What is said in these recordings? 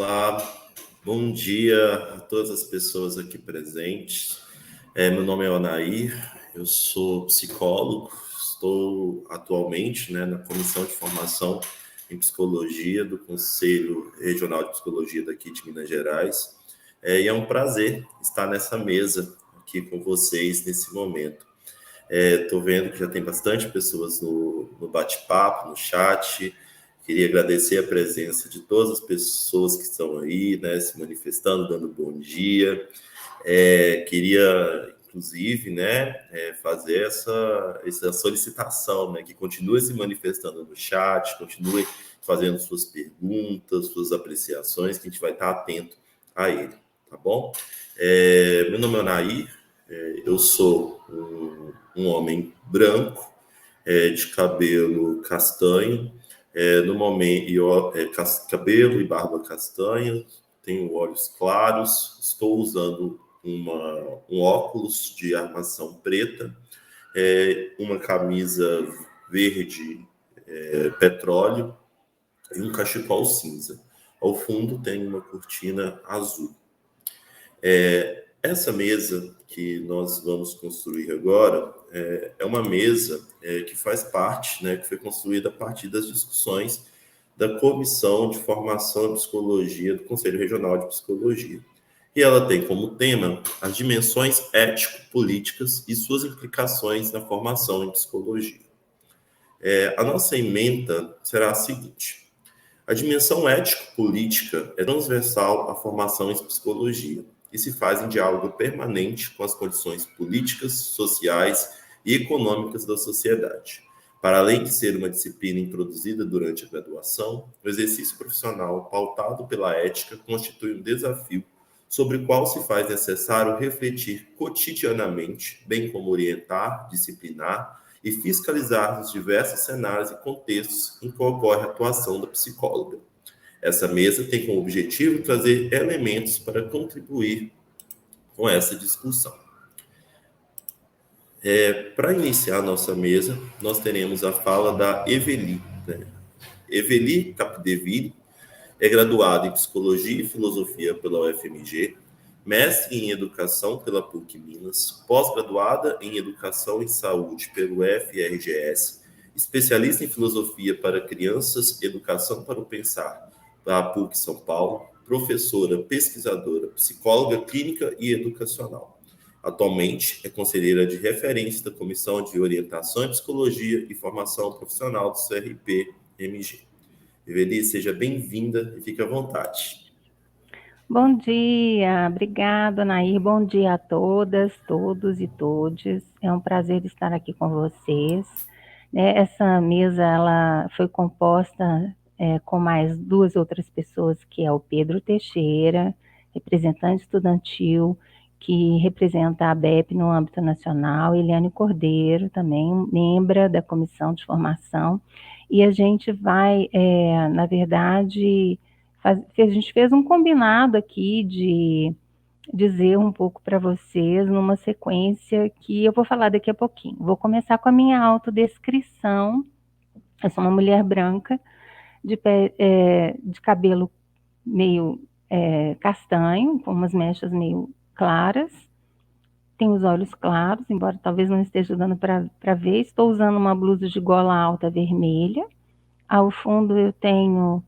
Olá, bom dia a todas as pessoas aqui presentes. Meu nome é Onair, eu sou psicólogo, estou atualmente na Comissão de Formação em Psicologia do Conselho Regional de Psicologia daqui de Minas Gerais. E é um prazer estar nessa mesa aqui com vocês nesse momento. Estou vendo que já tem bastante pessoas no bate-papo, no chat. Queria agradecer a presença de todas as pessoas que estão aí, se manifestando, dando bom dia. Queria, inclusive, fazer essa solicitação, que continue se manifestando no chat, continue fazendo suas perguntas, suas apreciações, que a gente vai estar atento a ele, tá bom? Meu nome é Nair, eu sou um homem branco, de cabelo castanho, no momento, cabelo e barba castanha, tenho olhos claros, estou usando um óculos de armação preta, uma camisa verde petróleo e um cachecol cinza. Ao fundo tem uma cortina azul. Essa mesa que nós vamos construir agora é uma mesa que faz parte, que foi construída a partir das discussões da Comissão de Formação em Psicologia do Conselho Regional de Psicologia. E ela tem como tema as dimensões ético-políticas e suas implicações na formação em psicologia. A nossa ementa será a seguinte: a dimensão ético-política é transversal à formação em psicologia e se faz em diálogo permanente com as condições políticas, sociais e econômicas da sociedade. Para além de ser uma disciplina introduzida durante a graduação, o exercício profissional pautado pela ética constitui um desafio sobre o qual se faz necessário refletir cotidianamente, bem como orientar, disciplinar e fiscalizar os diversos cenários e contextos em que ocorre a atuação da psicóloga. Essa mesa tem como objetivo trazer elementos para contribuir com essa discussão. Para iniciar a nossa mesa, nós teremos a fala da Eveli. Eveli Capdeville é graduada em Psicologia e Filosofia pela UFMG, mestre em Educação pela PUC Minas, pós-graduada em Educação em Saúde pelo FRGS, especialista em Filosofia para Crianças, Educação para o Pensar, da PUC São Paulo, professora, pesquisadora, psicóloga clínica e educacional. Atualmente é conselheira de referência da Comissão de Orientação em Psicologia e Formação Profissional do CRP-MG. Eveli, seja bem-vinda e fique à vontade. Bom dia, obrigada, Nair. Bom dia a todas, todos e todes. É um prazer estar aqui com vocês. Essa mesa ela foi composta com mais duas outras pessoas, que é o Pedro Teixeira, representante estudantil, que representa a ABEP no âmbito nacional, Eliane Cordeiro, também membro da Comissão de Formação, e a gente vai, na verdade, a gente fez um combinado aqui de dizer um pouco para vocês numa sequência que eu vou falar daqui a pouquinho. Vou começar com a minha autodescrição. Eu sou uma mulher branca, de cabelo meio castanho, com umas mechas meio claras. Tenho os olhos claros, embora talvez não esteja dando para ver. Estou usando uma blusa de gola alta vermelha. Ao fundo eu tenho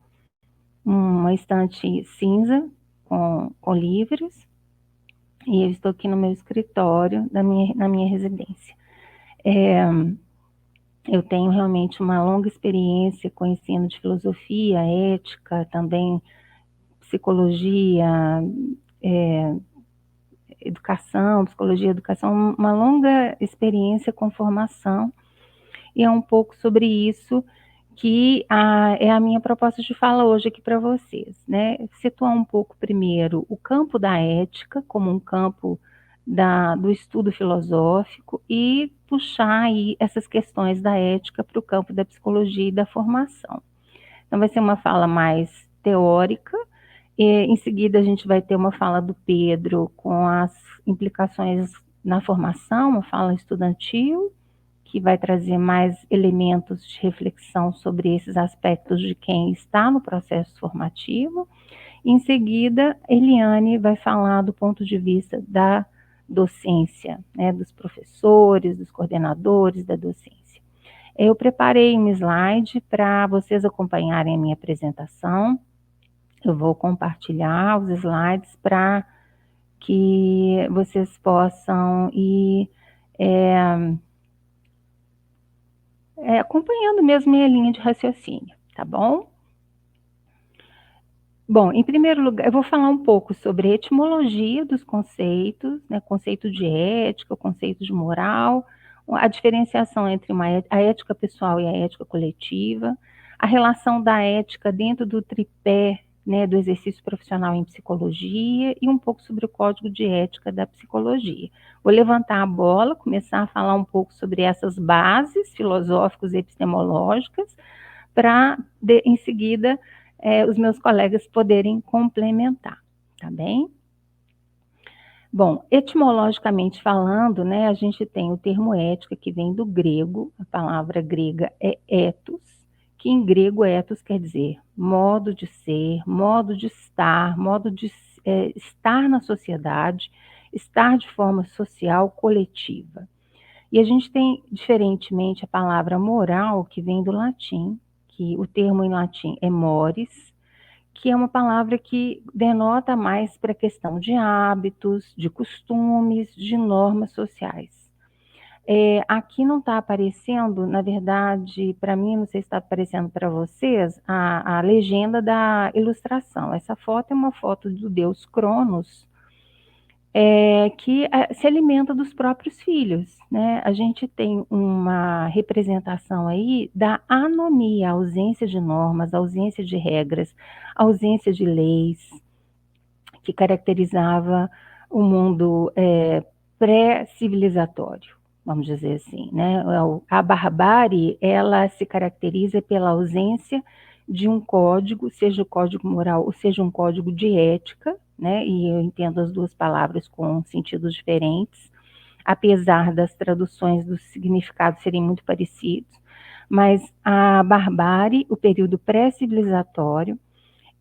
uma estante cinza com livros, e eu estou aqui no meu escritório na minha residência. Eu tenho realmente uma longa experiência com ensino de filosofia, ética, também psicologia, educação, psicologia, educação, uma longa experiência com formação, e é um pouco sobre isso que é a minha proposta de fala hoje aqui para vocês, Situar um pouco primeiro o campo da ética como um campo do estudo filosófico e puxar aí essas questões da ética para o campo da psicologia e da formação. Então vai ser uma fala mais teórica, e em seguida a gente vai ter uma fala do Pedro com as implicações na formação, uma fala estudantil, que vai trazer mais elementos de reflexão sobre esses aspectos de quem está no processo formativo. Em seguida, Eliane vai falar do ponto de vista da docência, né, dos professores, dos coordenadores da docência. Eu preparei um slide para vocês acompanharem a minha apresentação. Eu vou compartilhar os slides para que vocês possam ir acompanhando mesmo minha linha de raciocínio, tá bom? Bom, em primeiro lugar, eu vou falar um pouco sobre a etimologia dos conceitos, né, conceito de ética, o conceito de moral, a diferenciação entre a ética pessoal e a ética coletiva, a relação da ética dentro do tripé, né, do exercício profissional em psicologia e um pouco sobre o código de ética da psicologia. Vou levantar a bola, começar a falar um pouco sobre essas bases filosóficas e epistemológicas, para, em seguida, os meus colegas poderem complementar, tá bem? Bom, etimologicamente falando, né, a gente tem o termo ética, que vem do grego, a palavra grega é ethos, que em grego ethos quer dizer modo de ser, modo de estar, modo de estar na sociedade, estar de forma social coletiva. E a gente tem, diferentemente, a palavra moral, que vem do latim, que o termo em latim é mores, que é uma palavra que denota mais para a questão de hábitos, de costumes, de normas sociais. Aqui não está aparecendo, na verdade, para mim, não sei se está aparecendo para vocês, a legenda da ilustração. Essa foto é uma foto do deus Cronos, que se alimenta dos próprios filhos, né? A gente tem uma representação aí da anomia, a ausência de normas, a ausência de regras, a ausência de leis, que caracterizava o mundo pré-civilizatório, vamos dizer assim, né? A barbárie, ela se caracteriza pela ausência de um código, seja o código moral ou seja um código de ética, né? E eu entendo as duas palavras com sentidos diferentes, apesar das traduções dos significados serem muito parecidos, mas a barbárie, o período pré-civilizatório,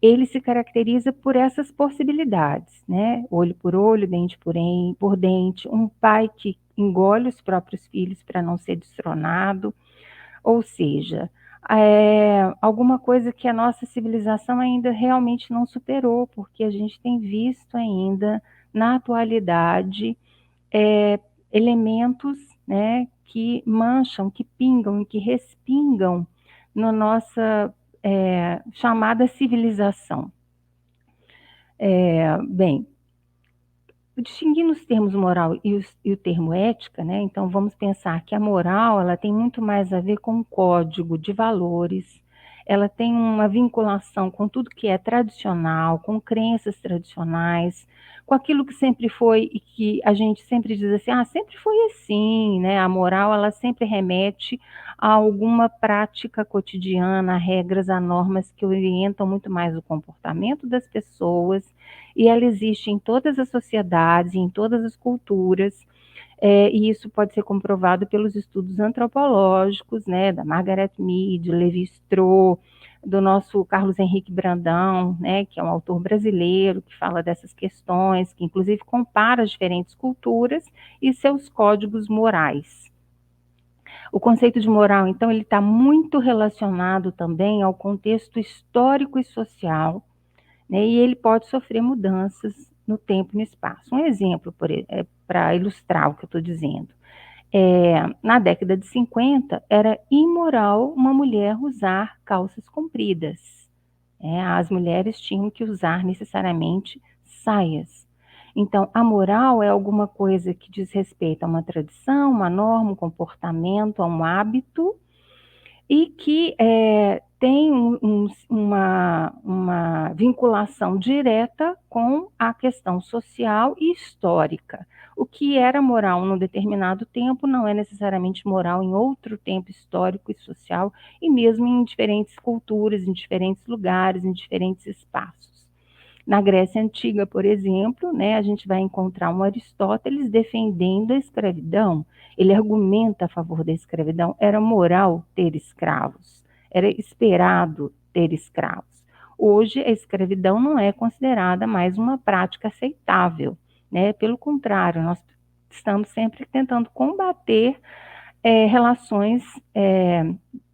ele se caracteriza por essas possibilidades, né? Olho por olho, dente por dente, um pai que engole os próprios filhos para não ser destronado, ou seja, alguma coisa que a nossa civilização ainda realmente não superou, porque a gente tem visto ainda, na atualidade, elementos, né, que mancham, que pingam e que respingam na nossa chamada civilização. Bem, distinguindo os termos moral e o termo ética, né, então vamos pensar que a moral, ela tem muito mais a ver com um código de valores, ela tem uma vinculação com tudo que é tradicional, com crenças tradicionais, com aquilo que sempre foi e que a gente sempre diz assim, sempre foi assim, né? A moral, ela sempre remete a alguma prática cotidiana, a regras, a normas que orientam muito mais o comportamento das pessoas, e ela existe em todas as sociedades, em todas as culturas, e isso pode ser comprovado pelos estudos antropológicos, né, da Margaret Mead, Levi-Strauss, do nosso Carlos Henrique Brandão, né, que é um autor brasileiro que fala dessas questões, que inclusive compara as diferentes culturas e seus códigos morais. O conceito de moral, então, ele está muito relacionado também ao contexto histórico e social, né, e ele pode sofrer mudanças no tempo e no espaço. Um exemplo para ilustrar o que eu estou dizendo. Na década de 50, era imoral uma mulher usar calças compridas. As mulheres tinham que usar necessariamente saias. Então, a moral é alguma coisa que diz respeito a uma tradição, uma norma, um comportamento, a um hábito, e que tem uma vinculação direta com a questão social e histórica. O que era moral num determinado tempo não é necessariamente moral em outro tempo histórico e social, e mesmo em diferentes culturas, em diferentes lugares, em diferentes espaços. Na Grécia Antiga, por exemplo, né, a gente vai encontrar um Aristóteles defendendo a escravidão. Ele argumenta a favor da escravidão. Era moral ter escravos, era esperado ter escravos. hoje a escravidão não é considerada mais uma prática aceitável, né? Pelo contrário, nós estamos sempre tentando combater relações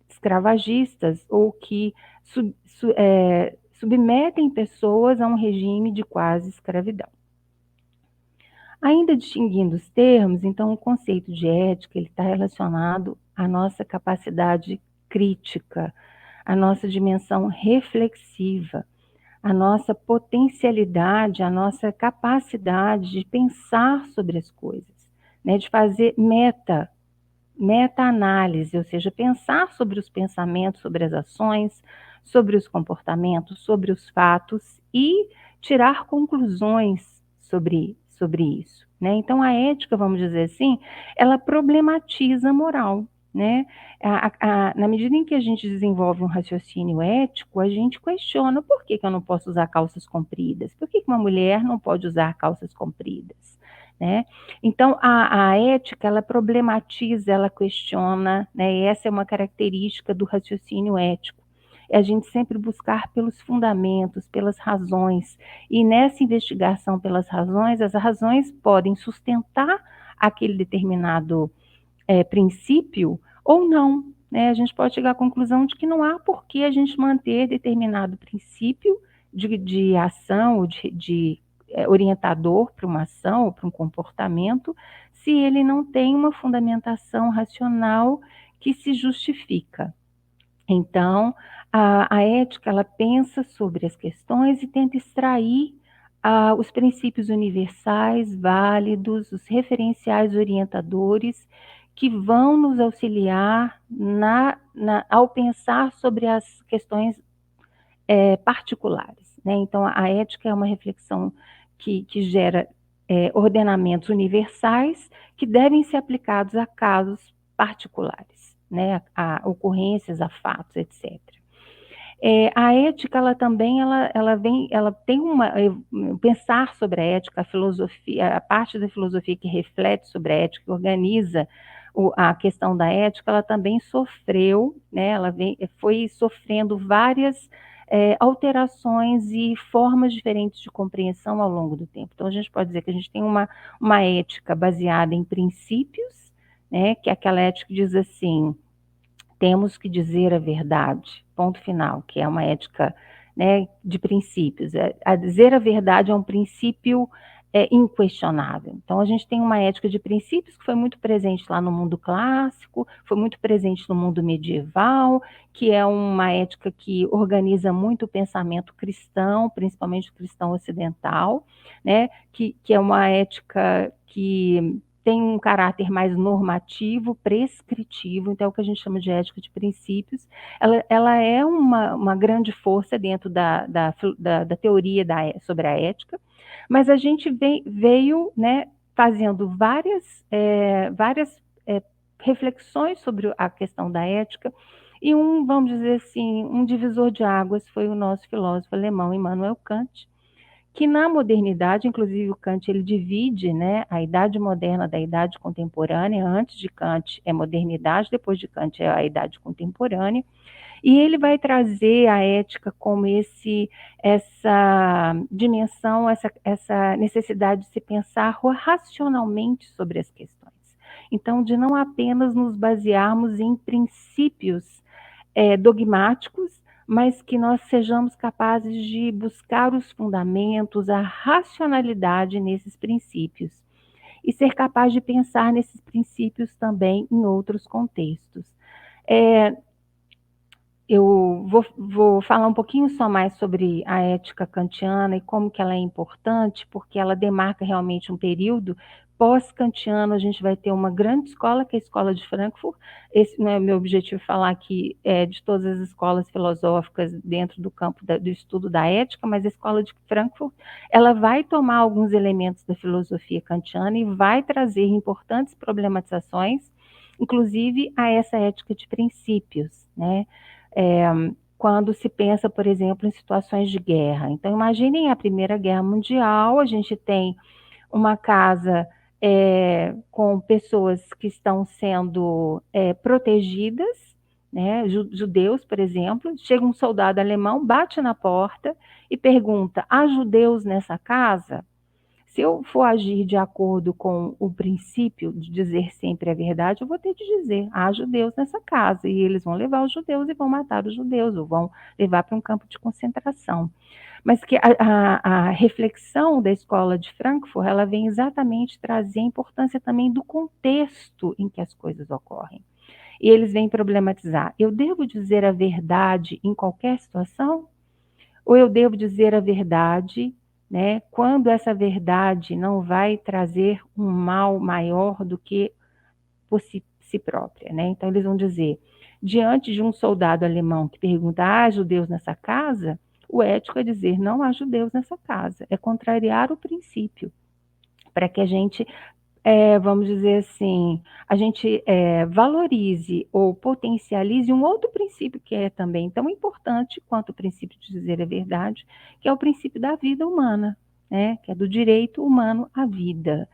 escravagistas ou que submetem pessoas a um regime de quase escravidão. Ainda distinguindo os termos, então o conceito de ética ele está relacionado à nossa capacidade crítica, à nossa dimensão reflexiva, à nossa potencialidade, à nossa capacidade de pensar sobre as coisas, né, de fazer meta-análise, ou seja, pensar sobre os pensamentos, sobre as ações, sobre os comportamentos, sobre os fatos e tirar conclusões sobre isso, né? Então, a ética, vamos dizer assim, ela problematiza a moral, né? Na medida em que a gente desenvolve um raciocínio ético, a gente questiona por que eu não posso usar calças compridas? Por que uma mulher não pode usar calças compridas? Né? Então, a ética, ela problematiza, ela questiona, né? E essa é uma característica do raciocínio ético. É a gente sempre buscar pelos fundamentos, pelas razões. E nessa investigação pelas razões, as razões podem sustentar aquele determinado princípio ou não. Né? A gente pode chegar à conclusão de que não há por que a gente manter determinado princípio de ação ou de orientador para uma ação ou para um comportamento, se ele não tem uma fundamentação racional que se justifica. Então, a ética, ela pensa sobre as questões e tenta extrair os princípios universais, válidos, os referenciais orientadores, que vão nos auxiliar ao pensar sobre as questões particulares. Né? Então, a ética é uma reflexão que gera ordenamentos universais que devem ser aplicados a casos particulares, né? A ocorrências, a fatos, etc. A ética, ela também, ela tem pensar sobre a ética, a filosofia, a parte da filosofia que reflete sobre a ética, que organiza a questão da ética, ela também sofreu, né? Ela foi sofrendo várias alterações e formas diferentes de compreensão ao longo do tempo. Então, a gente pode dizer que a gente tem uma ética baseada em princípios, né? Que é aquela ética que diz assim: temos que dizer a verdade, ponto final, que é uma ética, né, de princípios. A dizer a verdade é um princípio inquestionável. Então, a gente tem uma ética de princípios que foi muito presente lá no mundo clássico, foi muito presente no mundo medieval, que é uma ética que organiza muito o pensamento cristão, principalmente o cristão ocidental, né, que é uma ética que tem um caráter mais normativo, prescritivo, então é o que a gente chama de ética de princípios. Ela é uma grande força dentro da teoria sobre a ética, mas a gente veio, né, fazendo várias reflexões sobre a questão da ética, e vamos dizer assim, um divisor de águas foi o nosso filósofo alemão, Immanuel Kant, que na modernidade, inclusive o Kant, ele divide, né, a idade moderna da idade contemporânea. Antes de Kant é modernidade, depois de Kant é a idade contemporânea, e ele vai trazer a ética como essa dimensão, essa necessidade de se pensar racionalmente sobre as questões. Então, de não apenas nos basearmos em princípios dogmáticos, mas que nós sejamos capazes de buscar os fundamentos, a racionalidade nesses princípios, e ser capaz de pensar nesses princípios também em outros contextos. Eu vou falar um pouquinho só mais sobre a ética kantiana e como que ela é importante, porque ela demarca realmente um período pós-kantiano. A gente vai ter uma grande escola, que é a Escola de Frankfurt. Esse não é o meu objetivo falar aqui de todas as escolas filosóficas dentro do campo do estudo da ética, mas a Escola de Frankfurt, ela vai tomar alguns elementos da filosofia kantiana e vai trazer importantes problematizações, inclusive a essa ética de princípios, né? Quando se pensa, por exemplo, em situações de guerra. Então, imaginem a Primeira Guerra Mundial, a gente tem uma casa com pessoas que estão sendo protegidas, né? Judeus, por exemplo, chega um soldado alemão, bate na porta e pergunta: há judeus nessa casa? Se eu for agir de acordo com o princípio de dizer sempre a verdade, eu vou ter de dizer: há judeus nessa casa, e eles vão levar os judeus e vão matar os judeus, ou vão levar para um campo de concentração. Mas que a reflexão da escola de Frankfurt, ela vem exatamente trazer a importância também do contexto em que as coisas ocorrem. E eles vêm problematizar: eu devo dizer a verdade em qualquer situação? Ou eu devo dizer a verdade, né, quando essa verdade não vai trazer um mal maior do que por si própria, né? Então eles vão dizer, diante de um soldado alemão que pergunta: há judeus nessa casa? O ético é dizer: não há judeus nessa casa, é contrariar o princípio, para que a gente vamos dizer assim, a gente valorize ou potencialize um outro princípio que é também tão importante quanto o princípio de dizer a verdade, que é o princípio da vida humana, né? Que é do direito humano à vida.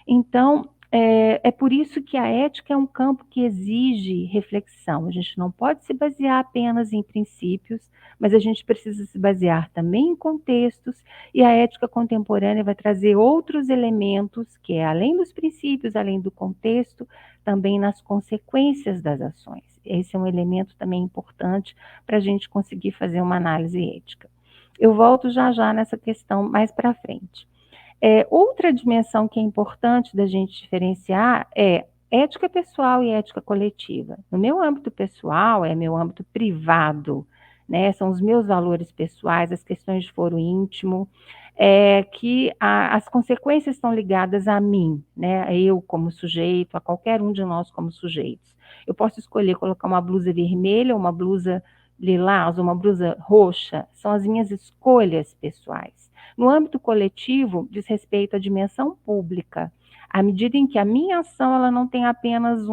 Então, é por isso que a ética é um campo que exige reflexão. A gente não pode se basear apenas em princípios, mas a gente precisa se basear também em contextos, e a ética contemporânea vai trazer outros elementos, que é além dos princípios, além do contexto, também nas consequências das ações. Esse é um elemento também importante para a gente conseguir fazer uma análise ética. Eu volto já já nessa questão mais para frente. Outra dimensão que é importante da gente diferenciar é ética pessoal e ética coletiva. No meu âmbito pessoal, é meu âmbito privado, né? São os meus valores pessoais, as questões de foro íntimo, que as consequências estão ligadas a mim, né? A eu como sujeito, a qualquer um de nós como sujeitos. Eu posso escolher colocar uma blusa vermelha, uma blusa lilás, uma blusa roxa, são as minhas escolhas pessoais. No âmbito coletivo, diz respeito à dimensão pública, à medida em que a minha ação ela não tem apenas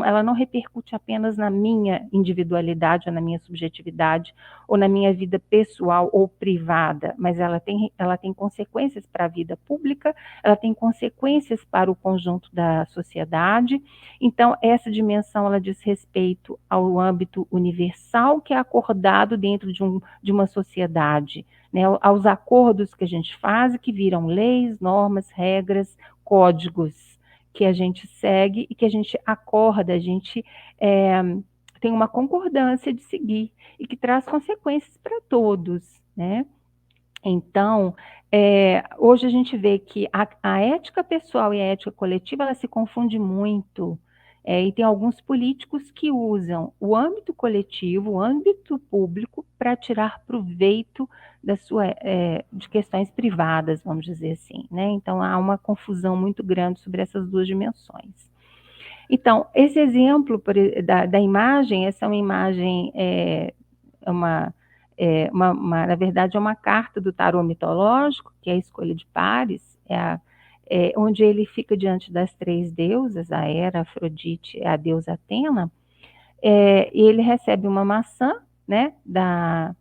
ela não repercute apenas na minha individualidade ou na minha subjetividade ou na minha vida pessoal ou privada, mas ela tem consequências para a vida pública, ela tem consequências para o conjunto da sociedade. Então, essa dimensão ela diz respeito ao âmbito universal que é acordado dentro de uma sociedade, né, aos acordos que a gente faz e que viram leis, normas, regras, códigos que a gente segue e que a gente acorda, a gente tem uma concordância de seguir e que traz consequências para todos, né? Então, hoje a gente vê que a ética pessoal e a ética coletiva, ela se confunde muito, e tem alguns políticos que usam o âmbito coletivo, o âmbito público, para tirar proveito de questões privadas, vamos dizer assim, né? Então, há uma confusão muito grande sobre essas duas dimensões. Então, esse exemplo da imagem, essa é uma imagem, na verdade, é uma carta do tarô mitológico, que é a escolha de pares, onde ele fica diante das três deusas, a Hera, a Afrodite e a deusa Atena, e ele recebe uma maçã, né, da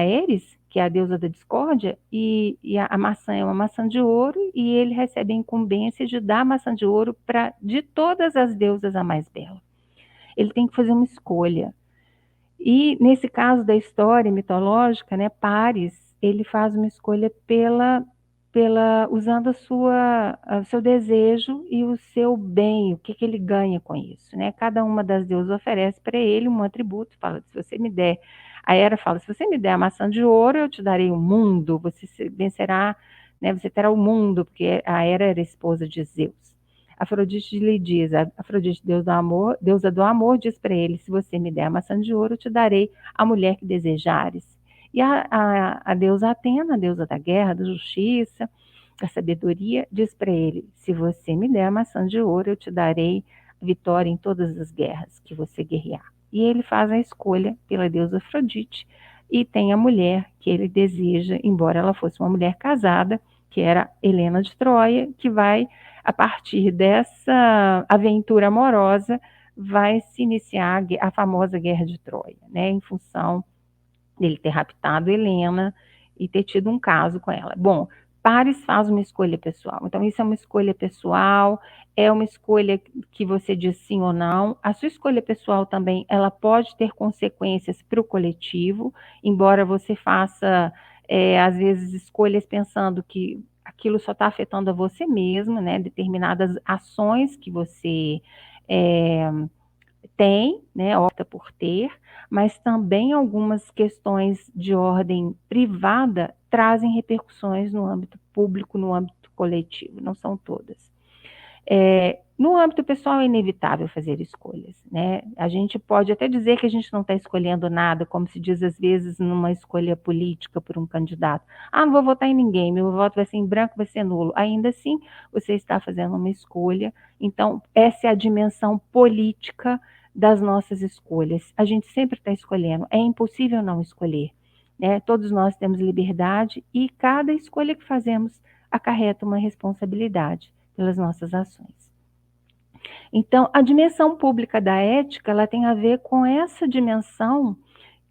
Eris, que é a deusa da discórdia, e a maçã é uma maçã de ouro, e ele recebe a incumbência de dar a maçã de ouro de todas as deusas a mais bela. Ele tem que fazer uma escolha. E nesse caso da história mitológica, né, Paris, ele faz uma escolha usando o seu desejo e o seu bem, o que ele ganha com isso, né? Cada uma das deusas oferece para ele um atributo, fala: se você me der, a Hera fala: se você me der a maçã de ouro, eu te darei o mundo, você vencerá, né? Você terá o mundo, porque a Hera era esposa de Zeus. Afrodite lhe diz, Afrodite, deusa do amor, diz para ele: se você me der a maçã de ouro, eu te darei a mulher que desejares. E a deusa Atena, a deusa da guerra, da justiça, da sabedoria, diz para ele: se você me der a maçã de ouro, eu te darei vitória em todas as guerras que você guerrear. E ele faz a escolha pela deusa Afrodite e tem a mulher que ele deseja, embora ela fosse uma mulher casada, que era Helena de Troia, que vai, a partir dessa aventura amorosa, vai se iniciar a famosa Guerra de Troia, né, em função dele ter raptado Helena e ter tido um caso com ela. Bom, Paris faz uma escolha pessoal. Então, isso é uma escolha pessoal, é uma escolha que você diz sim ou não. A sua escolha pessoal também, ela pode ter consequências para o coletivo, embora você faça, às vezes, escolhas pensando que aquilo só está afetando a você mesmo, né? Determinadas ações que você é, tem, né, opta por ter, mas também algumas questões de ordem privada trazem repercussões no âmbito público, no âmbito coletivo, não são todas. No âmbito pessoal é inevitável fazer escolhas, né? A gente pode até dizer que a gente não está escolhendo nada, como se diz às vezes numa escolha política por um candidato. Ah, não vou votar em ninguém, meu voto vai ser em branco, vai ser nulo. Ainda assim, você está fazendo uma escolha. Então, essa é a dimensão política das nossas escolhas. A gente sempre está escolhendo, é impossível não escolher, né? Todos nós temos liberdade e cada escolha que fazemos acarreta uma responsabilidade pelas nossas ações. Então, a dimensão pública da ética, ela tem a ver com essa dimensão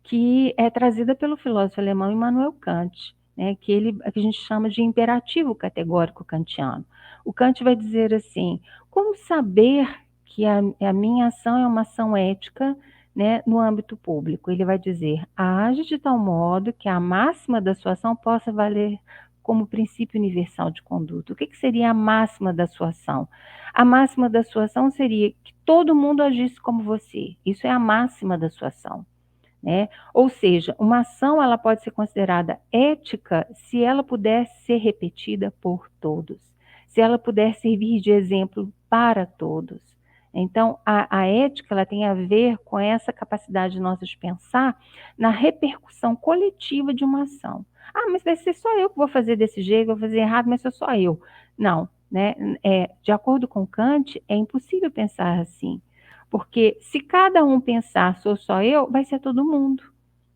que é trazida pelo filósofo alemão Immanuel Kant, né, que a gente chama de imperativo categórico kantiano. O Kant vai dizer assim: como saber que a minha ação é uma ação ética, né, no âmbito público? Ele vai dizer: age de tal modo que a máxima da sua ação possa valer como princípio universal de conduta. O que seria a máxima da sua ação? A máxima da sua ação seria que todo mundo agisse como você. Isso é a máxima da sua ação, né? Ou seja, uma ação ela pode ser considerada ética se ela puder ser repetida por todos, se ela puder servir de exemplo para todos. Então, a ética ela tem a ver com essa capacidade nossa de pensar na repercussão coletiva de uma ação. Ah, mas vai ser só eu que vou fazer desse jeito, vou fazer errado, mas sou só eu. Não, né? De acordo com Kant, é impossível pensar assim. Porque se cada um pensar sou só eu, vai ser todo mundo,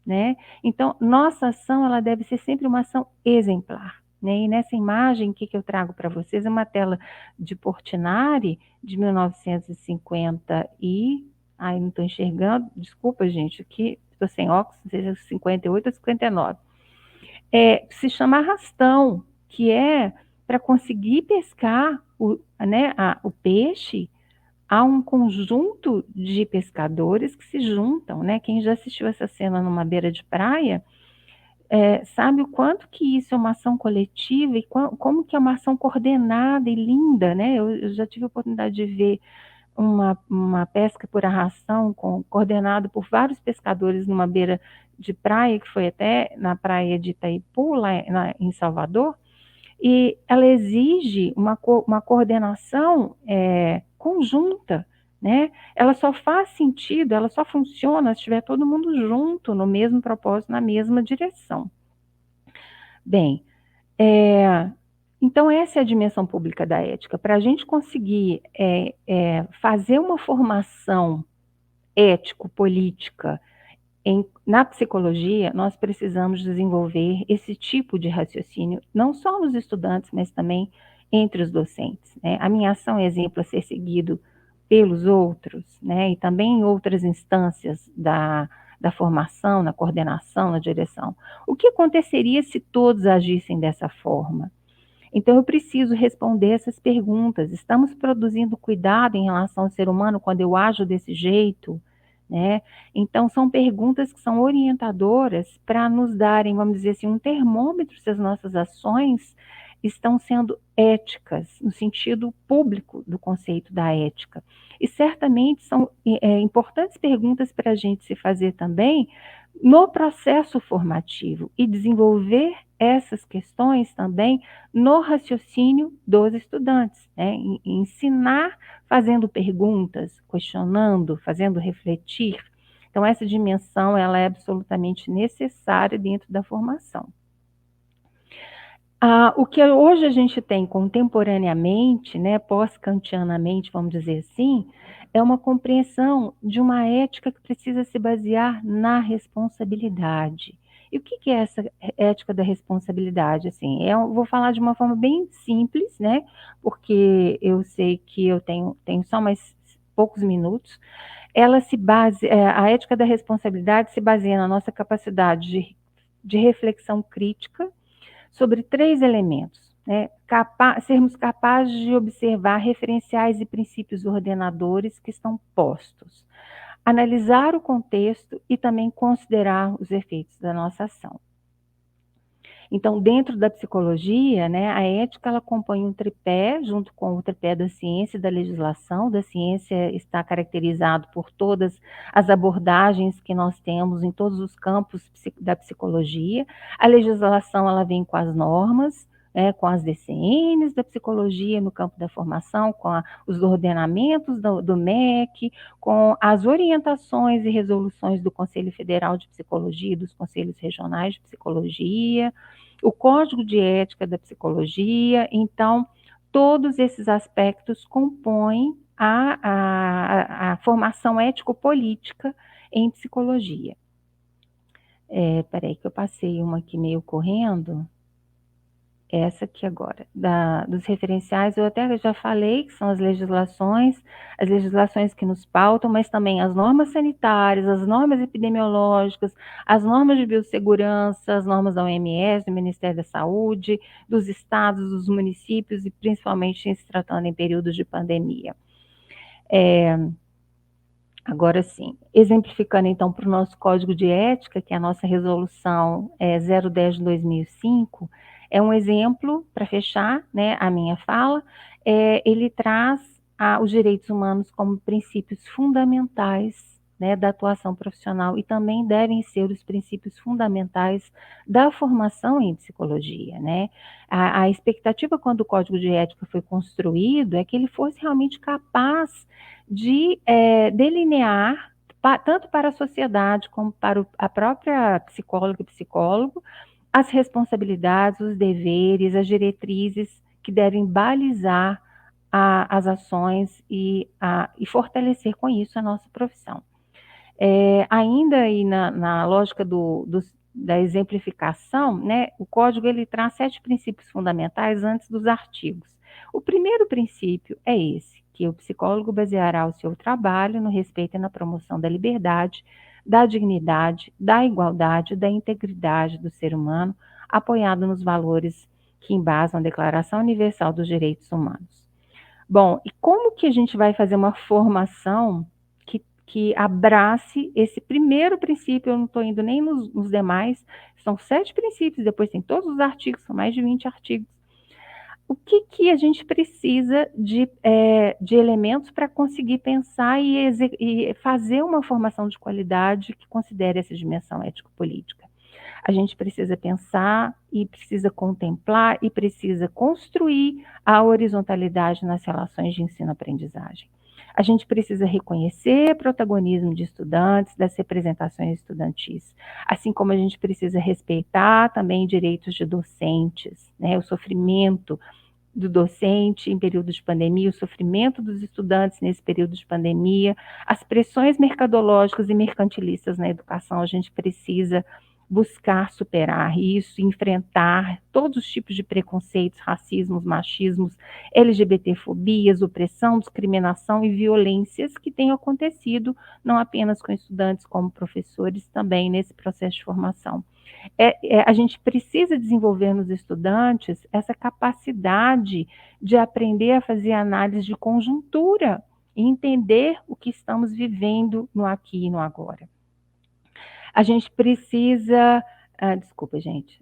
né? Então, nossa ação ela deve ser sempre uma ação exemplar, né? E nessa imagem que eu trago para vocês é uma tela de Portinari de 1950 e ai, não estou enxergando, desculpa, gente, aqui estou sem óculos, não sei se é 58 ou 59. Se chama arrastão, que é para conseguir pescar o peixe. Há um conjunto de pescadores que se juntam, né? Quem já assistiu essa cena numa beira de praia, sabe o quanto que isso é uma ação coletiva e como que é uma ação coordenada e linda, né? Eu já tive a oportunidade de ver uma pesca por arração coordenado por vários pescadores numa beira de praia, que foi até na praia de Itaipu, lá em Salvador, e ela exige uma coordenação conjunta, né? Ela só faz sentido, ela só funciona se estiver todo mundo junto, no mesmo propósito, na mesma direção. Bem, então essa é a dimensão pública da ética. Para a gente conseguir fazer uma formação ético-política na psicologia, nós precisamos desenvolver esse tipo de raciocínio, não só nos estudantes, mas também entre os docentes, né? A minha ação é exemplo a ser seguido pelos outros, né? E também em outras instâncias da formação, na coordenação, na direção. O que aconteceria se todos agissem dessa forma? Então, eu preciso responder essas perguntas. Estamos produzindo cuidado em relação ao ser humano quando eu ajo desse jeito, né? Então, são perguntas que são orientadoras para nos darem, vamos dizer assim, um termômetro se as nossas ações estão sendo éticas, no sentido público do conceito da ética. E certamente são importantes perguntas para a gente se fazer também no processo formativo e desenvolver essas questões também no raciocínio dos estudantes, né? Ensinar fazendo perguntas, questionando, fazendo refletir. Então, essa dimensão ela é absolutamente necessária dentro da formação. O que hoje a gente tem contemporaneamente, né, pós-kantianamente, vamos dizer assim, é uma compreensão de uma ética que precisa se basear na responsabilidade. E o que é essa ética da responsabilidade? Assim, eu vou falar de uma forma bem simples, né, porque eu sei que eu tenho só mais poucos minutos. A ética da responsabilidade se baseia na nossa capacidade de reflexão crítica, sobre 3 elementos: né, sermos capazes de observar referenciais e princípios ordenadores que estão postos, analisar o contexto e também considerar os efeitos da nossa ação. Então, dentro da psicologia, né, a ética ela compõe um tripé, junto com o tripé da ciência e da legislação. Da ciência está caracterizado por todas as abordagens que nós temos em todos os campos da psicologia. A legislação ela vem com as normas, com as DCNs da psicologia no campo da formação, com os ordenamentos do MEC, com as orientações e resoluções do Conselho Federal de Psicologia e dos Conselhos Regionais de Psicologia, o Código de Ética da Psicologia. Então, todos esses aspectos compõem a formação ético-política em psicologia. Peraí que eu passei uma aqui meio correndo. Essa aqui agora, dos referenciais, eu até já falei que são as legislações que nos pautam, mas também as normas sanitárias, as normas epidemiológicas, as normas de biossegurança, as normas da OMS, do Ministério da Saúde, dos estados, dos municípios, e principalmente em se tratando em períodos de pandemia. Agora sim, exemplificando então para o nosso Código de Ética, que é a nossa resolução 010 de 2005, é um exemplo, para fechar, né, a minha fala. Ele traz os direitos humanos como princípios fundamentais, né, da atuação profissional, e também devem ser os princípios fundamentais da formação em psicologia, né? A expectativa quando o Código de Ética foi construído é que ele fosse realmente capaz de delinear, tanto para a sociedade como para a própria psicóloga e psicólogo, as responsabilidades, os deveres, as diretrizes que devem balizar as ações e fortalecer com isso a nossa profissão. Ainda aí na lógica da exemplificação, né, o código ele traz 7 princípios fundamentais antes dos artigos. O primeiro princípio é esse, que o psicólogo baseará o seu trabalho no respeito e na promoção da liberdade, da dignidade, da igualdade, da integridade do ser humano, apoiado nos valores que embasam a Declaração Universal dos Direitos Humanos. Bom, e como que a gente vai fazer uma formação que abrace esse primeiro princípio? Eu não estou indo nem nos demais, são 7 princípios, depois tem todos os artigos, são mais de 20 artigos. O que a gente precisa de elementos para conseguir pensar e fazer uma formação de qualidade que considere essa dimensão ético-política? A gente precisa pensar e precisa contemplar e precisa construir a horizontalidade nas relações de ensino-aprendizagem. A gente precisa reconhecer protagonismo de estudantes, das representações estudantis, assim como a gente precisa respeitar também direitos de docentes, né, o sofrimento do docente em período de pandemia, o sofrimento dos estudantes nesse período de pandemia, as pressões mercadológicas e mercantilistas na educação. A gente precisa buscar superar isso, enfrentar todos os tipos de preconceitos, racismos, machismos, LGBTfobias, opressão, discriminação e violências que têm acontecido não apenas com estudantes, como professores também nesse processo de formação. A gente precisa desenvolver nos estudantes essa capacidade de aprender a fazer análise de conjuntura e entender o que estamos vivendo no aqui e no agora. A gente precisa, desculpa, gente,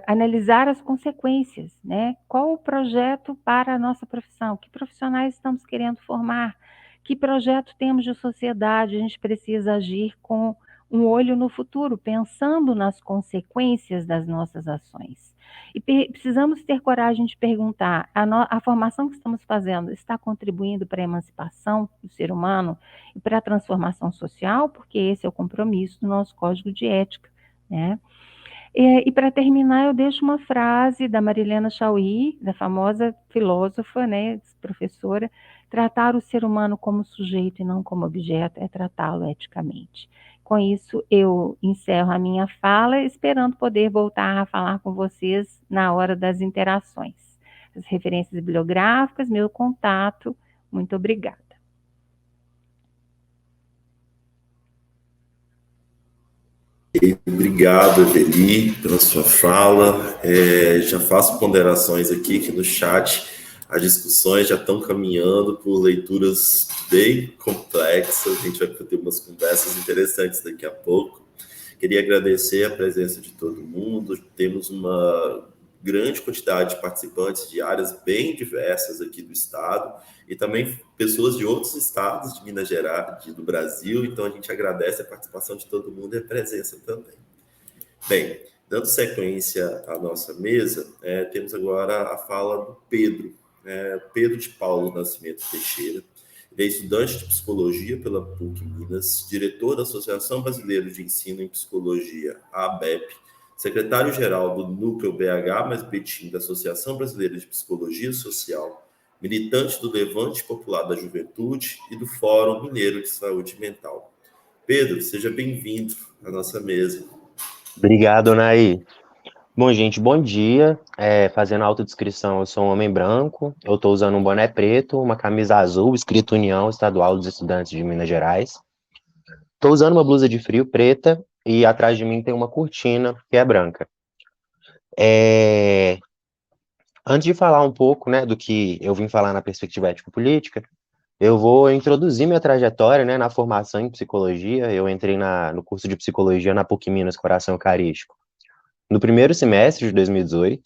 analisar as consequências, né? Qual o projeto para a nossa profissão? Que profissionais estamos querendo formar? Que projeto temos de sociedade? A gente precisa agir com um olho no futuro, pensando nas consequências das nossas ações. E precisamos ter coragem de perguntar: a formação que estamos fazendo está contribuindo para a emancipação do ser humano e para a transformação social? Porque esse é o compromisso do nosso Código de Ética, né? E para terminar, eu deixo uma frase da Marilena Chauí, da famosa filósofa, né, professora: tratar o ser humano como sujeito e não como objeto é tratá-lo eticamente. Com isso, eu encerro a minha fala, esperando poder voltar a falar com vocês na hora das interações. As referências bibliográficas, meu contato. Muito obrigada. Obrigado, Eveli, pela sua fala. Já faço ponderações aqui que no chat as discussões já estão caminhando por leituras bem complexas. A gente vai ter umas conversas interessantes daqui a pouco. Queria agradecer a presença de todo mundo. Temos uma grande quantidade de participantes de áreas bem diversas aqui do estado e também pessoas de outros estados de Minas Gerais, do Brasil. Então, a gente agradece a participação de todo mundo e a presença também. Bem, dando sequência à nossa mesa, temos agora a fala do Pedro, Pedro de Paulo Nascimento Teixeira. Ele é estudante de psicologia pela PUC Minas, diretor da Associação Brasileira de Ensino em Psicologia, a ABEP, secretário-geral do Núcleo BH mais Betim da Associação Brasileira de Psicologia Social, militante do Levante Popular da Juventude e do Fórum Mineiro de Saúde Mental. Pedro, seja bem-vindo à nossa mesa. Obrigado, Naí. Bom, gente, bom dia. Fazendo a autodescrição, eu sou um homem branco, eu estou usando um boné preto, uma camisa azul, escrito União Estadual dos Estudantes de Minas Gerais. Estou usando uma blusa de frio preta e atrás de mim tem uma cortina que é branca. Antes de falar um pouco, né, do que eu vim falar na perspectiva ético-política, eu vou introduzir minha trajetória, né, na formação em psicologia. Eu entrei no curso de psicologia na PUC Minas Coração Eucarístico no primeiro semestre de 2018,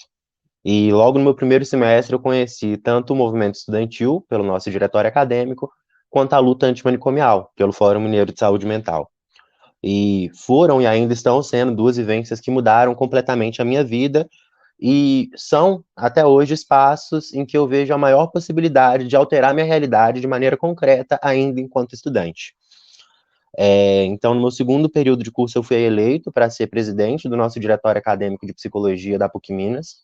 e logo no meu primeiro semestre eu conheci tanto o movimento estudantil, pelo nosso diretório acadêmico, quanto a luta antimanicomial, pelo Fórum Mineiro de Saúde Mental. E foram e ainda estão sendo duas vivências que mudaram completamente a minha vida, e são, até hoje, espaços em que eu vejo a maior possibilidade de alterar minha realidade de maneira concreta, ainda enquanto estudante. Então, no meu segundo período de curso, eu fui eleito para ser presidente do nosso diretório acadêmico de psicologia da PUC Minas,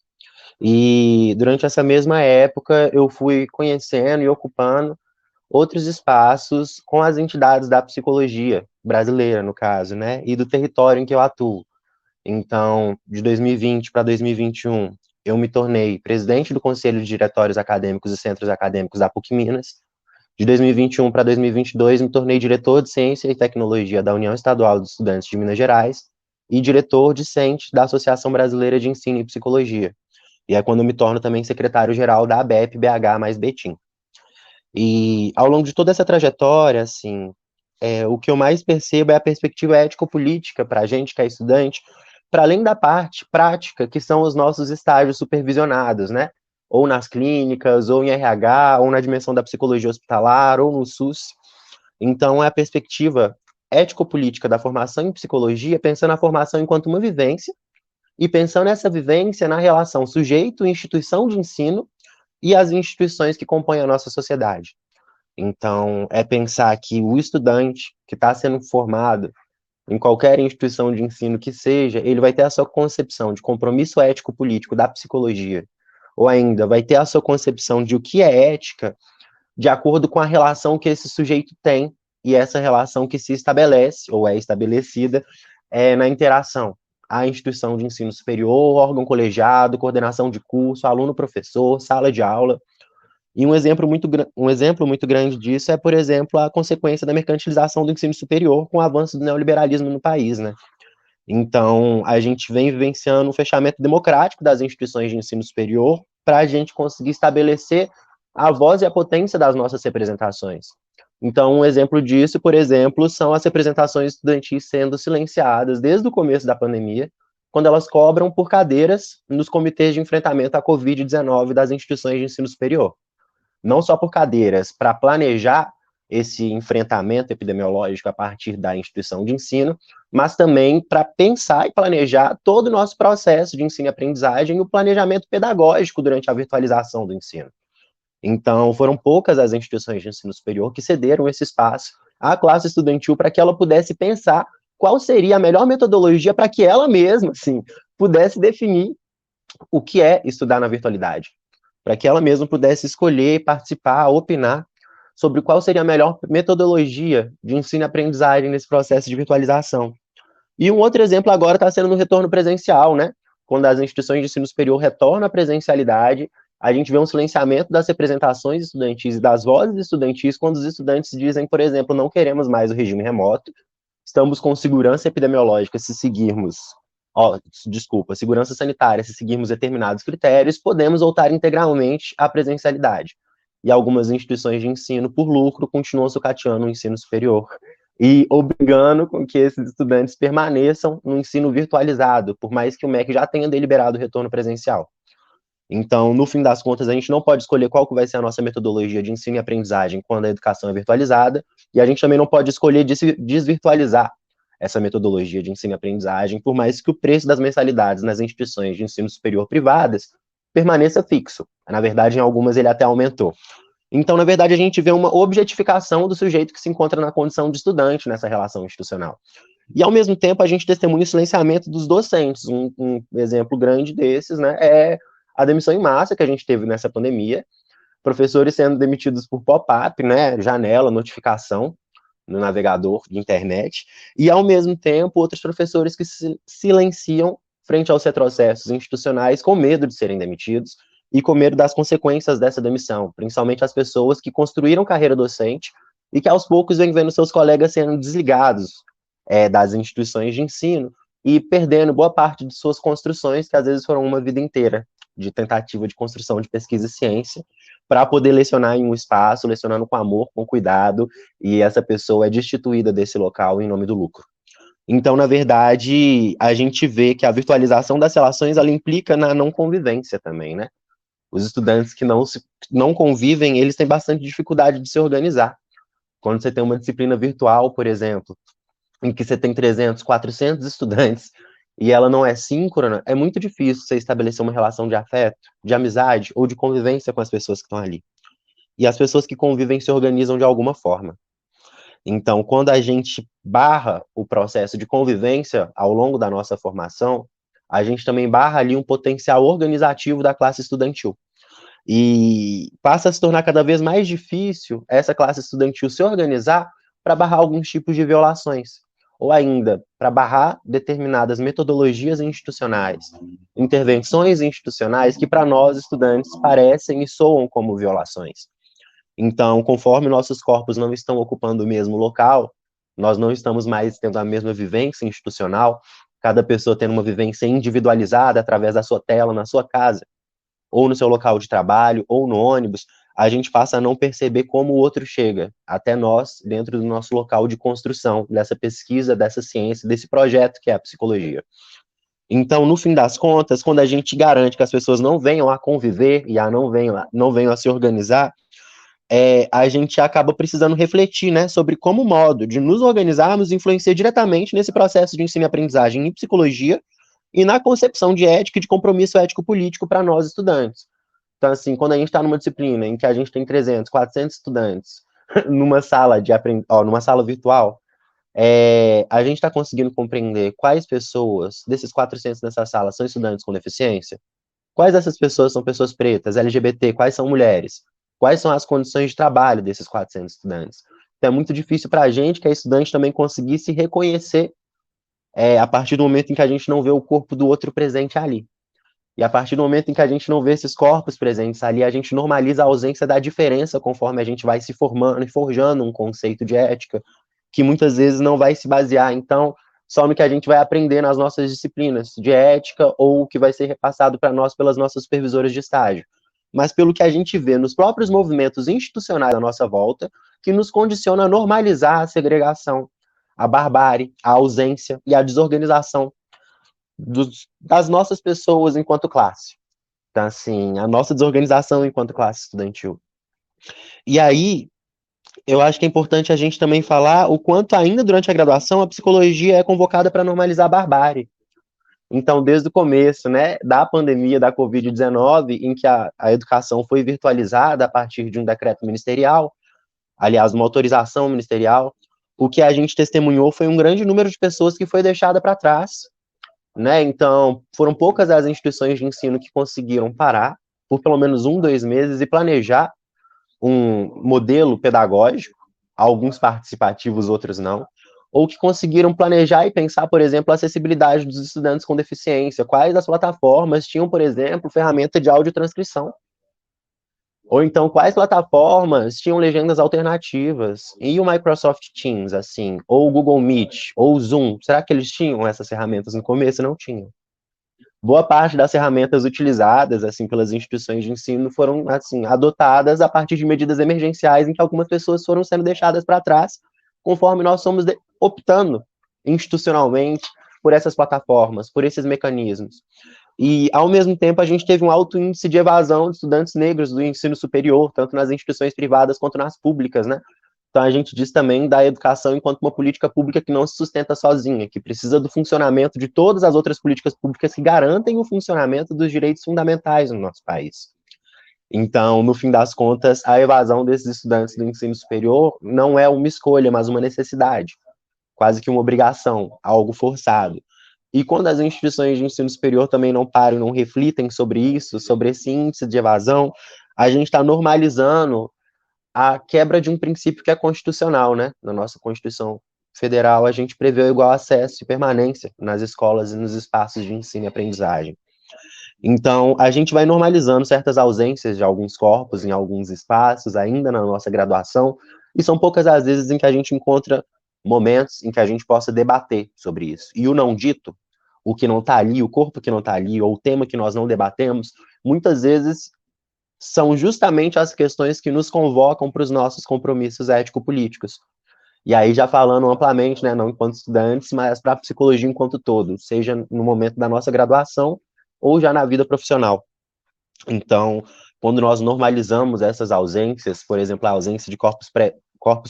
e durante essa mesma época eu fui conhecendo e ocupando outros espaços com as entidades da psicologia brasileira, no caso, né, e do território em que eu atuo. Então, de 2020 para 2021, eu me tornei presidente do Conselho de Diretórios Acadêmicos e Centros Acadêmicos da PUC Minas. De 2021 para 2022, me tornei diretor de Ciência e Tecnologia da União Estadual dos Estudantes de Minas Gerais e diretor discente da Associação Brasileira de Ensino em Psicologia. E é quando eu me torno também secretário-geral da ABEP BH mais Betim. E ao longo de toda essa trajetória, assim, o que eu mais percebo é a perspectiva ético-política para a gente que é estudante, para além da parte prática, que são os nossos estágios supervisionados, né? Ou nas clínicas, ou em RH, ou na dimensão da psicologia hospitalar, ou no SUS. Então, é a perspectiva ético-política da formação em psicologia, pensando a formação enquanto uma vivência, e pensando nessa vivência na relação sujeito-instituição de ensino e as instituições que compõem a nossa sociedade. Então, é pensar que o estudante que está sendo formado em qualquer instituição de ensino que seja, ele vai ter a sua concepção de compromisso ético-político da psicologia, ou ainda vai ter a sua concepção de o que é ética, de acordo com a relação que esse sujeito tem, e essa relação que se estabelece, ou é estabelecida, na interação. A instituição de ensino superior, órgão colegiado, coordenação de curso, aluno-professor, sala de aula. E um exemplo muito grande disso é, por exemplo, a consequência da mercantilização do ensino superior com o avanço do neoliberalismo no país, né? Então, a gente vem vivenciando um fechamento democrático das instituições de ensino superior para a gente conseguir estabelecer a voz e a potência das nossas representações. Então, um exemplo disso, por exemplo, são as representações estudantis sendo silenciadas desde o começo da pandemia, quando elas cobram por cadeiras nos comitês de enfrentamento à Covid-19 das instituições de ensino superior. Não só por cadeiras para planejar esse enfrentamento epidemiológico a partir da instituição de ensino, mas também para pensar e planejar todo o nosso processo de ensino e aprendizagem e o planejamento pedagógico durante a virtualização do ensino. Então, foram poucas as instituições de ensino superior que cederam esse espaço à classe estudantil para que ela pudesse pensar qual seria a melhor metodologia para que ela mesma, assim, pudesse definir o que é estudar na virtualidade, para que ela mesma pudesse escolher, participar, opinar sobre qual seria a melhor metodologia de ensino e aprendizagem nesse processo de virtualização. E um outro exemplo agora está sendo no retorno presencial, né? Quando as instituições de ensino superior retornam à presencialidade, a gente vê um silenciamento das representações estudantis e das vozes estudantis quando os estudantes dizem, por exemplo, não queremos mais o regime remoto, estamos com segurança epidemiológica se seguirmos, segurança sanitária se seguirmos determinados critérios, podemos voltar integralmente à presencialidade. E algumas instituições de ensino por lucro continuam sucateando o ensino superior e obrigando com que esses estudantes permaneçam no ensino virtualizado, por mais que o MEC já tenha deliberado o retorno presencial. Então, no fim das contas, a gente não pode escolher qual que vai ser a nossa metodologia de ensino e aprendizagem quando a educação é virtualizada, e a gente também não pode escolher desvirtualizar essa metodologia de ensino e aprendizagem, por mais que o preço das mensalidades nas instituições de ensino superior privadas permaneça fixo. Na verdade, em algumas ele até aumentou. Então, na verdade, a gente vê uma objetificação do sujeito que se encontra na condição de estudante nessa relação institucional. E, ao mesmo tempo, a gente testemunha o silenciamento dos docentes. Um exemplo grande desses, né, é a demissão em massa que a gente teve nessa pandemia, professores sendo demitidos por pop-up, né, janela, notificação no navegador de internet, e, ao mesmo tempo, outros professores que se silenciam frente aos retrocessos institucionais com medo de serem demitidos, e com medo das consequências dessa demissão, principalmente as pessoas que construíram carreira docente e que aos poucos vêm vendo seus colegas sendo desligados das instituições de ensino e perdendo boa parte de suas construções, que às vezes foram uma vida inteira de tentativa de construção de pesquisa e ciência, para poder lecionar em um espaço, lecionando com amor, com cuidado, e essa pessoa é destituída desse local em nome do lucro. Então, na verdade, a gente vê que a virtualização das relações, ela implica na não convivência também, né? Os estudantes que não convivem, eles têm bastante dificuldade de se organizar. Quando você tem uma disciplina virtual, por exemplo, em que você tem 300, 400 estudantes, e ela não é síncrona, é muito difícil você estabelecer uma relação de afeto, de amizade ou de convivência com as pessoas que estão ali. E as pessoas que convivem se organizam de alguma forma. Então, quando a gente barra o processo de convivência ao longo da nossa formação, a gente também barra ali um potencial organizativo da classe estudantil. E passa a se tornar cada vez mais difícil essa classe estudantil se organizar para barrar alguns tipos de violações, ou ainda para barrar determinadas metodologias institucionais, intervenções institucionais que para nós estudantes parecem e soam como violações. Então, conforme nossos corpos não estão ocupando o mesmo local, nós não estamos mais tendo a mesma vivência institucional, cada pessoa tendo uma vivência individualizada através da sua tela, na sua casa, ou no seu local de trabalho, ou no ônibus, a gente passa a não perceber como o outro chega até nós, dentro do nosso local de construção, dessa pesquisa, dessa ciência, desse projeto que é a psicologia. Então, no fim das contas, quando a gente garante que as pessoas não venham a conviver e não venham a se organizar, a gente acaba precisando refletir, né, sobre como o modo de nos organizarmos influencia diretamente nesse processo de ensino e aprendizagem em psicologia e na concepção de ética e de compromisso ético-político para nós estudantes. Então, assim, quando a gente está numa disciplina em que a gente tem 300, 400 estudantes numa sala numa sala virtual, a gente está conseguindo compreender quais pessoas desses 400 nessa sala são estudantes com deficiência? Quais dessas pessoas são pessoas pretas, LGBT, quais são mulheres? Quais são as condições de trabalho desses 400 estudantes? Então, é muito difícil para a gente, que é estudante, também conseguir se reconhecer a partir do momento em que a gente não vê o corpo do outro presente ali. E a partir do momento em que a gente não vê esses corpos presentes ali, a gente normaliza a ausência da diferença conforme a gente vai se formando e forjando um conceito de ética, que muitas vezes não vai se basear, então, só no que a gente vai aprender nas nossas disciplinas de ética ou o que vai ser repassado para nós pelas nossas supervisoras de estágio, mas pelo que a gente vê nos próprios movimentos institucionais à nossa volta, que nos condiciona a normalizar a segregação, a barbárie, a ausência e a desorganização das nossas pessoas enquanto classe. Então, assim, a nossa desorganização enquanto classe estudantil. E aí, eu acho que é importante a gente também falar o quanto ainda durante a graduação a psicologia é convocada para normalizar a barbárie. Então, desde o começo, né, da pandemia da Covid-19, em que a educação foi virtualizada a partir de um decreto ministerial, aliás, uma autorização ministerial, o que a gente testemunhou foi um grande número de pessoas que foi deixada para trás, né? Então, foram poucas as instituições de ensino que conseguiram parar por pelo menos 1, 2 meses e planejar um modelo pedagógico, alguns participativos, outros não, ou que conseguiram planejar e pensar, por exemplo, a acessibilidade dos estudantes com deficiência, quais das plataformas tinham, por exemplo, ferramenta de audiotranscrição. Ou então, quais plataformas tinham legendas alternativas? E o Microsoft Teams, assim, ou o Google Meet, ou o Zoom, será que eles tinham essas ferramentas no começo? Não tinham. Boa parte das ferramentas utilizadas, assim, pelas instituições de ensino foram, assim, adotadas a partir de medidas emergenciais em que algumas pessoas foram sendo deixadas para trás, conforme nós somos optando institucionalmente por essas plataformas, por esses mecanismos. E, ao mesmo tempo, a gente teve um alto índice de evasão de estudantes negros do ensino superior, tanto nas instituições privadas quanto nas públicas, né? Então, a gente diz também da educação enquanto uma política pública que não se sustenta sozinha, que precisa do funcionamento de todas as outras políticas públicas que garantem o funcionamento dos direitos fundamentais no nosso país. Então, no fim das contas, a evasão desses estudantes do ensino superior não é uma escolha, mas uma necessidade, quase que uma obrigação, algo forçado. E quando as instituições de ensino superior também não param, não refletem sobre isso, sobre esse índice de evasão, a gente está normalizando a quebra de um princípio que é constitucional, né? Na nossa Constituição Federal, a gente prevê o igual acesso e permanência nas escolas e nos espaços de ensino e aprendizagem. Então, a gente vai normalizando certas ausências de alguns corpos em alguns espaços, ainda na nossa graduação, e são poucas as vezes em que a gente encontra momentos em que a gente possa debater sobre isso. E o não dito, o que não está ali, o corpo que não está ali, ou o tema que nós não debatemos, muitas vezes são justamente as questões que nos convocam para os nossos compromissos ético-políticos. E aí já falando amplamente, né, não enquanto estudantes, mas para a psicologia enquanto todo, seja no momento da nossa graduação ou já na vida profissional. Então, quando nós normalizamos essas ausências, por exemplo, a ausência de corpos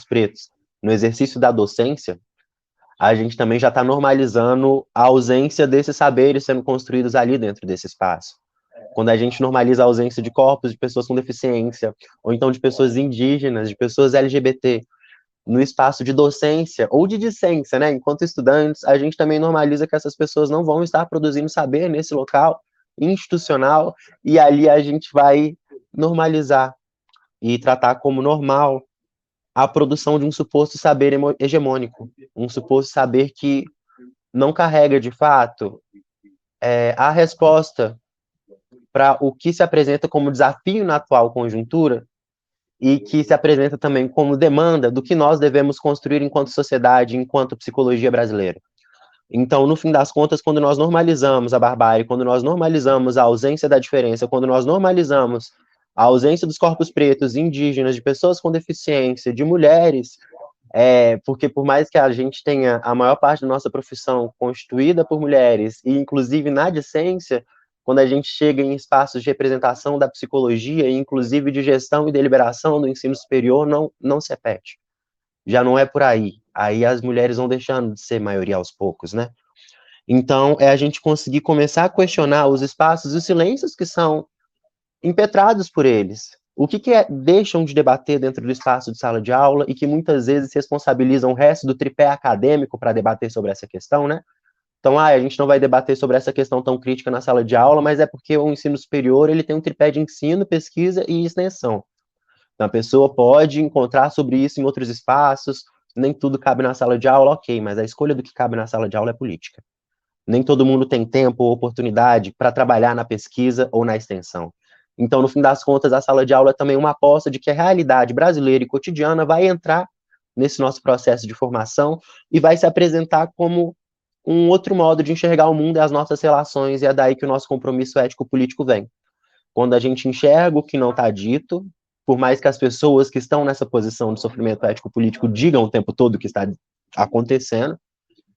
pretos no exercício da docência, a gente também já está normalizando a ausência desses saberes sendo construídos ali dentro desse espaço. Quando a gente normaliza a ausência de corpos de pessoas com deficiência, ou então de pessoas indígenas, de pessoas LGBT, no espaço de docência ou de discência, né? Enquanto estudantes, a gente também normaliza que essas pessoas não vão estar produzindo saber nesse local institucional, e ali a gente vai normalizar e tratar como normal a produção de um suposto saber hegemônico, um suposto saber que não carrega, de fato, a resposta para o que se apresenta como desafio na atual conjuntura e que se apresenta também como demanda do que nós devemos construir enquanto sociedade, enquanto psicologia brasileira. Então, no fim das contas, quando nós normalizamos a barbárie, quando nós normalizamos a ausência da diferença, quando nós normalizamos a ausência dos corpos pretos, indígenas, de pessoas com deficiência, de mulheres, porque por mais que a gente tenha a maior parte da nossa profissão constituída por mulheres, e inclusive na discência, quando a gente chega em espaços de representação da psicologia, e inclusive de gestão e deliberação do ensino superior, não se repete. Já não é por aí. Aí as mulheres vão deixando de ser maioria aos poucos, né? Então, é a gente conseguir começar a questionar os espaços e os silêncios que são impetrados por eles. O que deixam de debater dentro do espaço de sala de aula e que muitas vezes responsabilizam o resto do tripé acadêmico para debater sobre essa questão, né? Então, a gente não vai debater sobre essa questão tão crítica na sala de aula, mas é porque o ensino superior ele tem um tripé de ensino, pesquisa e extensão. Então, a pessoa pode encontrar sobre isso em outros espaços, nem tudo cabe na sala de aula, ok, mas a escolha do que cabe na sala de aula é política. Nem todo mundo tem tempo ou oportunidade para trabalhar na pesquisa ou na extensão. Então, no fim das contas, a sala de aula é também uma aposta de que a realidade brasileira e cotidiana vai entrar nesse nosso processo de formação e vai se apresentar como um outro modo de enxergar o mundo e as nossas relações, e é daí que o nosso compromisso ético-político vem. Quando a gente enxerga o que não está dito, por mais que as pessoas que estão nessa posição de sofrimento ético-político digam o tempo todo o que está acontecendo,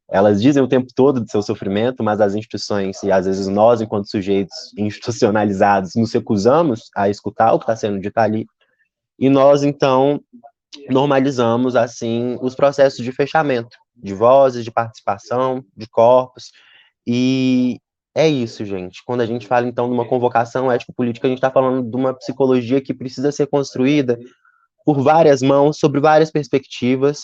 elas dizem o tempo todo do seu sofrimento, mas as instituições, e às vezes nós, enquanto sujeitos institucionalizados, nos recusamos a escutar o que está sendo dito ali, e nós, então, normalizamos, assim, os processos de fechamento, de vozes, de participação, de corpos, e é isso, gente. Quando a gente fala, então, de uma convocação ético-política, a gente está falando de uma psicologia que precisa ser construída por várias mãos, sobre várias perspectivas,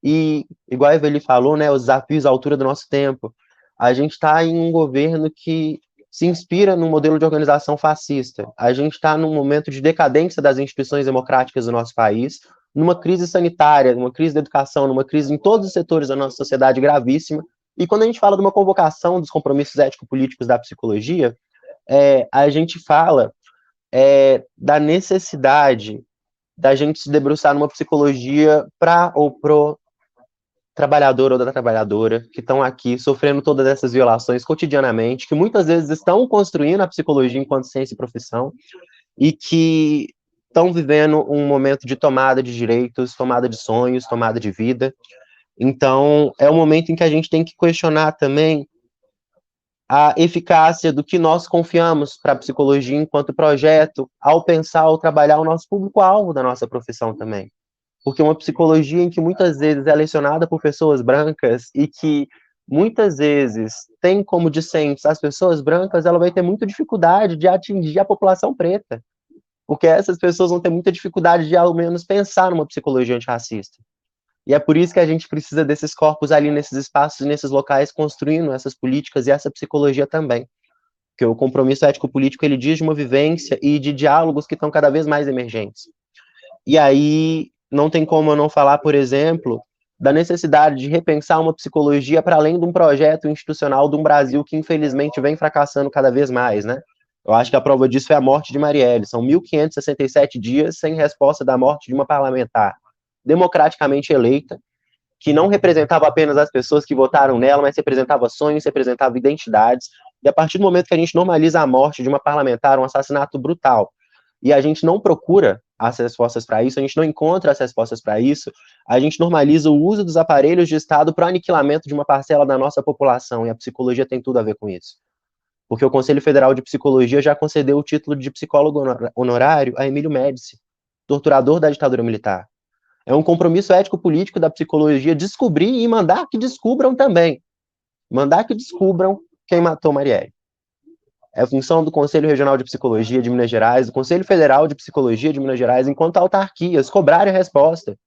e, igual a Eveli falou, né, os desafios à altura do nosso tempo. A gente está em um governo que se inspira no modelo de organização fascista. A gente está num momento de decadência das instituições democráticas do nosso país, numa crise sanitária, numa crise da educação, numa crise em todos os setores da nossa sociedade gravíssima. E quando a gente fala de uma convocação dos compromissos ético-políticos da psicologia, a gente fala da necessidade da gente se debruçar numa psicologia para ou pro trabalhador ou da trabalhadora que estão aqui sofrendo todas essas violações cotidianamente, que muitas vezes estão construindo a psicologia enquanto ciência e profissão e que estão vivendo um momento de tomada de direitos, tomada de sonhos, tomada de vida. Então, é um momento em que a gente tem que questionar também a eficácia do que nós confiamos para a psicologia enquanto projeto, ao pensar ou trabalhar o nosso público-alvo da nossa profissão também. Porque uma psicologia em que muitas vezes é lecionada por pessoas brancas e que muitas vezes tem como discentes as pessoas brancas, ela vai ter muita dificuldade de atingir a população preta, porque essas pessoas vão ter muita dificuldade de, ao menos, pensar numa psicologia antirracista. E é por isso que a gente precisa desses corpos ali nesses espaços e nesses locais construindo essas políticas e essa psicologia também. Porque o compromisso ético-político, ele diz de uma vivência e de diálogos que estão cada vez mais emergentes. E aí não tem como eu não falar, por exemplo, da necessidade de repensar uma psicologia para além de um projeto institucional de um Brasil que infelizmente vem fracassando cada vez mais, né? Eu acho que a prova disso é a morte de Marielle. São 1.567 dias sem resposta da morte de uma parlamentar democraticamente eleita, que não representava apenas as pessoas que votaram nela, mas representava sonhos, representava identidades. E a partir do momento que a gente normaliza a morte de uma parlamentar, um assassinato brutal, e a gente não procura as respostas para isso, a gente não encontra as respostas para isso, a gente normaliza o uso dos aparelhos de Estado para o aniquilamento de uma parcela da nossa população, e a psicologia tem tudo a ver com isso. Porque o Conselho Federal de Psicologia já concedeu o título de psicólogo honorário a Emílio Médici, torturador da ditadura militar. É um compromisso ético-político da psicologia descobrir e mandar que descubram também. Mandar que descubram quem matou Marielle. É função do Conselho Regional de Psicologia de Minas Gerais, do Conselho Federal de Psicologia de Minas Gerais, enquanto autarquias, cobrarem a resposta.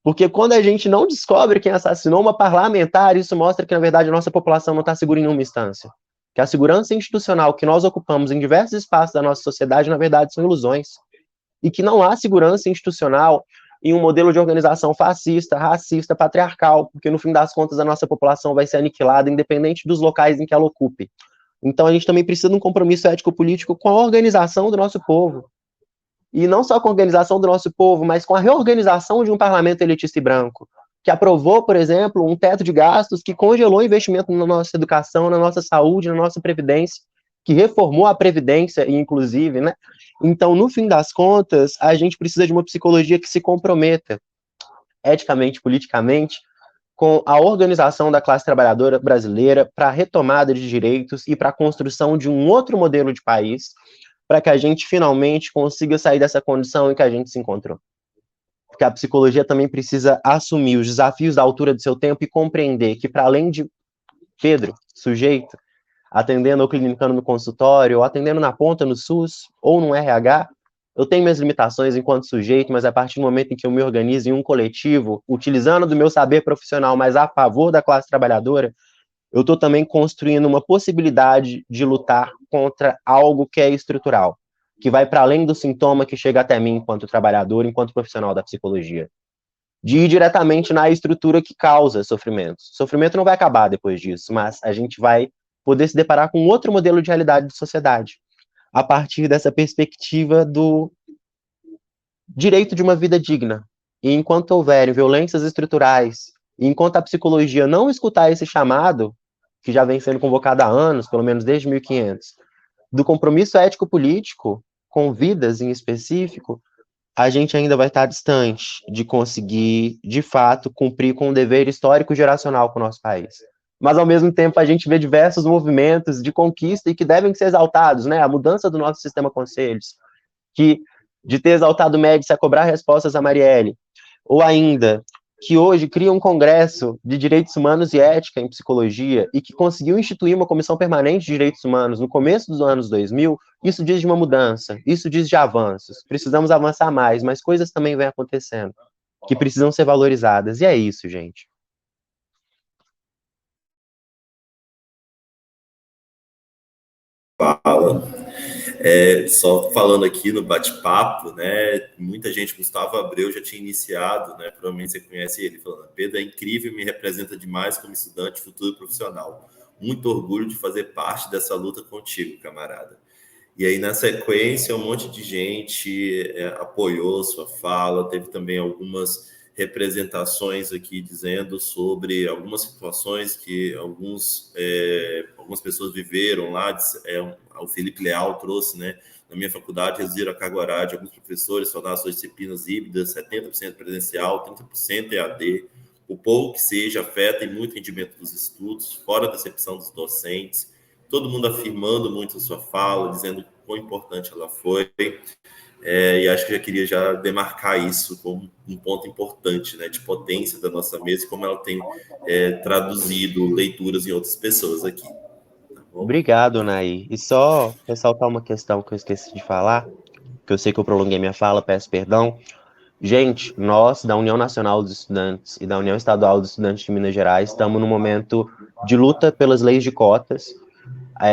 Porque quando a gente não descobre quem assassinou uma parlamentar, isso mostra que, na verdade, a nossa população não está segura em nenhuma instância. Que a segurança institucional que nós ocupamos em diversos espaços da nossa sociedade, na verdade, são ilusões. E que não há segurança institucional em um modelo de organização fascista, racista, patriarcal, porque, no fim das contas, a nossa população vai ser aniquilada, independente dos locais em que ela ocupe. Então, a gente também precisa de um compromisso ético-político com a organização do nosso povo. E não só com a organização do nosso povo, mas com a reorganização de um parlamento elitista e branco, que aprovou, por exemplo, um teto de gastos que congelou investimento na nossa educação, na nossa saúde, na nossa previdência, que reformou a previdência, inclusive, né? Então, no fim das contas, a gente precisa de uma psicologia que se comprometa, eticamente, politicamente, com a organização da classe trabalhadora brasileira para a retomada de direitos e para a construção de um outro modelo de país, para que a gente finalmente consiga sair dessa condição em que a gente se encontrou. Porque a psicologia também precisa assumir os desafios da altura do seu tempo e compreender que, para além de Pedro, sujeito, atendendo ou clinicando no consultório, ou atendendo na ponta no SUS, ou no RH, eu tenho minhas limitações enquanto sujeito, mas a partir do momento em que eu me organizo em um coletivo, utilizando do meu saber profissional, mas a favor da classe trabalhadora, eu estou também construindo uma possibilidade de lutar contra algo que é estrutural, que vai para além do sintoma que chega até mim enquanto trabalhador, enquanto profissional da psicologia. De ir diretamente na estrutura que causa sofrimento. Sofrimento não vai acabar depois disso, mas a gente vai poder se deparar com outro modelo de realidade de sociedade, a partir dessa perspectiva do direito de uma vida digna. E enquanto houverem violências estruturais, e enquanto a psicologia não escutar esse chamado, que já vem sendo convocado há anos, pelo menos desde 1500, do compromisso ético-político, com vidas em específico, a gente ainda vai estar distante de conseguir, de fato, cumprir com o dever histórico geracional com o nosso país. Mas, ao mesmo tempo, a gente vê diversos movimentos de conquista e que devem ser exaltados, né? A mudança do nosso sistema conselhos, que de ter exaltado Médici a cobrar respostas a Marielle, ou ainda que hoje cria um congresso de direitos humanos e ética em psicologia e que conseguiu instituir uma comissão permanente de direitos humanos no começo dos anos 2000, isso diz de uma mudança, isso diz de avanços. Precisamos avançar mais, mas coisas também vêm acontecendo que precisam ser valorizadas. E é isso, gente. Fala. Só falando aqui no bate-papo, né? Muita gente, Gustavo Abreu já tinha iniciado, né? Provavelmente você conhece ele, falando: Pedro é incrível e me representa demais como estudante, futuro profissional. Muito orgulho de fazer parte dessa luta contigo, camarada. E aí, na sequência, um monte de gente apoiou sua fala, teve também algumas representações aqui dizendo sobre algumas situações que algumas pessoas viveram lá. O Felipe Leal trouxe, né? Na minha faculdade, reduziram a carga horária de alguns professores, tornaram suas disciplinas híbridas, 70% presencial, 30% EAD. O pouco que seja afeta muito o rendimento dos estudos, fora da acepção dos docentes. Todo mundo afirmando muito a sua fala, dizendo quão importante ela foi. E acho que já queria já demarcar isso como um ponto importante, né, de potência da nossa mesa e como ela tem traduzido leituras em outras pessoas aqui. Tá bom? Obrigado, Nair. E só ressaltar uma questão que eu esqueci de falar, que eu sei que eu prolonguei minha fala, peço perdão. Gente, nós, da União Nacional dos Estudantes e da União Estadual dos Estudantes de Minas Gerais, estamos num momento de luta pelas leis de cotas.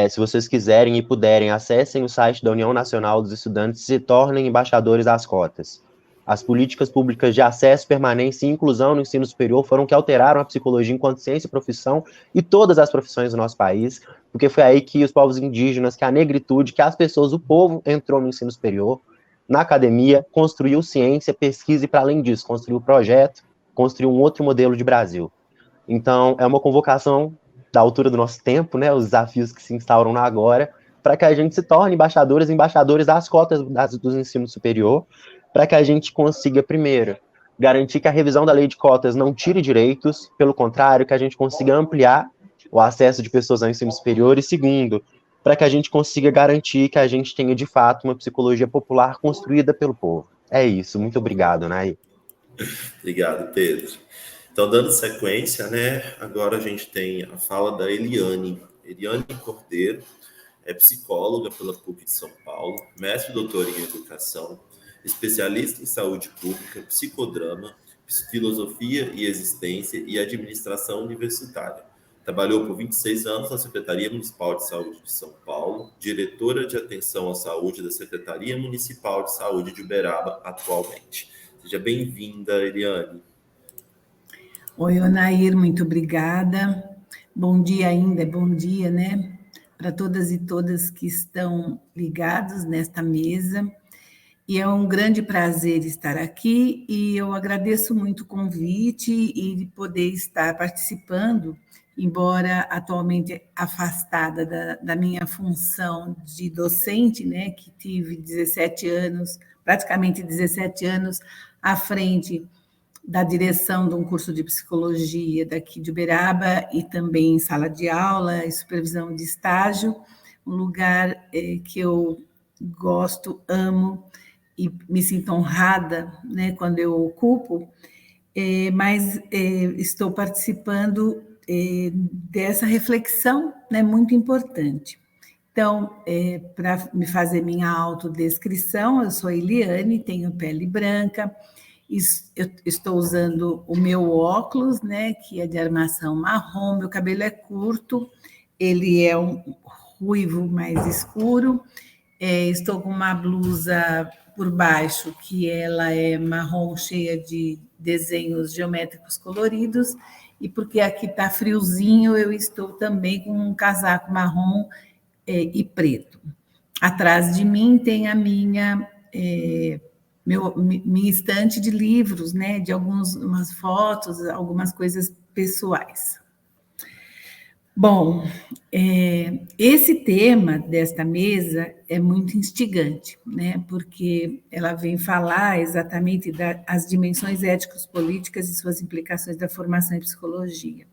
Se vocês quiserem e puderem, acessem o site da União Nacional dos Estudantes e se tornem embaixadores das cotas. As políticas públicas de acesso, permanência e inclusão no ensino superior foram que alteraram a psicologia enquanto ciência e profissão e todas as profissões do nosso país, porque foi aí que os povos indígenas, que a negritude, que as pessoas, o povo entrou no ensino superior, na academia, construiu ciência, pesquisa e, para além disso, construiu projeto, construiu um outro modelo de Brasil. Então, é uma convocação da altura do nosso tempo, né, os desafios que se instauram agora, para que a gente se torne embaixadores e embaixadores das cotas do ensino superior, para que a gente consiga, primeiro, garantir que a revisão da lei de cotas não tire direitos, pelo contrário, que a gente consiga ampliar o acesso de pessoas ao ensino superior, e segundo, para que a gente consiga garantir que a gente tenha, de fato, uma psicologia popular construída pelo povo. É isso, muito obrigado, Nay. Obrigado, Pedro. Então, dando sequência, né, agora a gente tem a fala da Eliane Cordeiro, é psicóloga pela PUC de São Paulo, mestre e doutora em educação, especialista em saúde pública, psicodrama, filosofia e existência e administração universitária. Trabalhou por 26 anos na Secretaria Municipal de Saúde de São Paulo, diretora de atenção à saúde da Secretaria Municipal de Saúde de Uberaba atualmente. Seja bem-vinda, Eliane. Oi, Onair, muito obrigada. Bom dia ainda, bom dia, né? Para todas e todas que estão ligados nesta mesa. E é um grande prazer estar aqui e eu agradeço muito o convite e poder estar participando, embora atualmente afastada da minha função de docente, né? Que tive 17 anos, praticamente 17 anos à frente da direção de um curso de psicologia daqui de Uberaba e também em sala de aula e supervisão de estágio, um lugar que eu gosto, amo e me sinto honrada, né, quando eu ocupo, mas estou participando dessa reflexão, né, muito importante. Então, para me fazer minha autodescrição, eu sou Eliane, tenho pele branca, eu estou usando o meu óculos, né, que é de armação marrom, meu cabelo é curto, ele é um ruivo mais escuro, estou com uma blusa por baixo, que ela é marrom, cheia de desenhos geométricos coloridos, e porque aqui está friozinho, eu estou também com um casaco marrom e preto. Atrás de mim tem a minha estante de livros, né, de umas fotos, algumas coisas pessoais. Bom, esse tema desta mesa é muito instigante, né, porque ela vem falar exatamente das dimensões éticos políticas e suas implicações da formação em psicologia.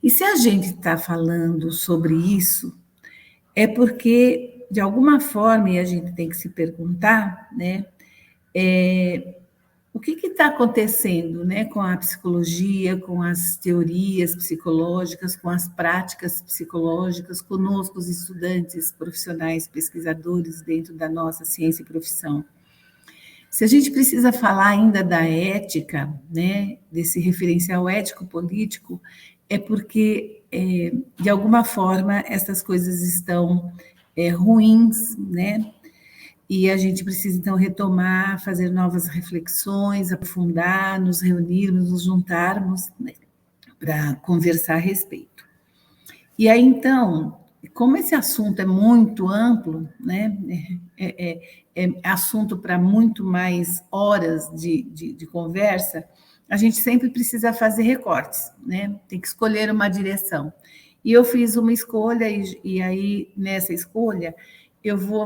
E se a gente está falando sobre isso, é porque, de alguma forma, e a gente tem que se perguntar, né, o que está acontecendo, né, com a psicologia, com as teorias psicológicas, com as práticas psicológicas, conosco, os estudantes, profissionais, pesquisadores dentro da nossa ciência e profissão. Se a gente precisa falar ainda da ética, né, desse referencial ético-político, é porque, de alguma forma, essas coisas estão ruins, né? E a gente precisa, então, retomar, fazer novas reflexões, aprofundar, nos reunirmos, nos juntarmos, né, para conversar a respeito. E aí, então, como esse assunto é muito amplo, né, é assunto para muito mais horas de conversa, a gente sempre precisa fazer recortes, né? Tem que escolher uma direção. E eu fiz uma escolha, e aí, nessa escolha, eu vou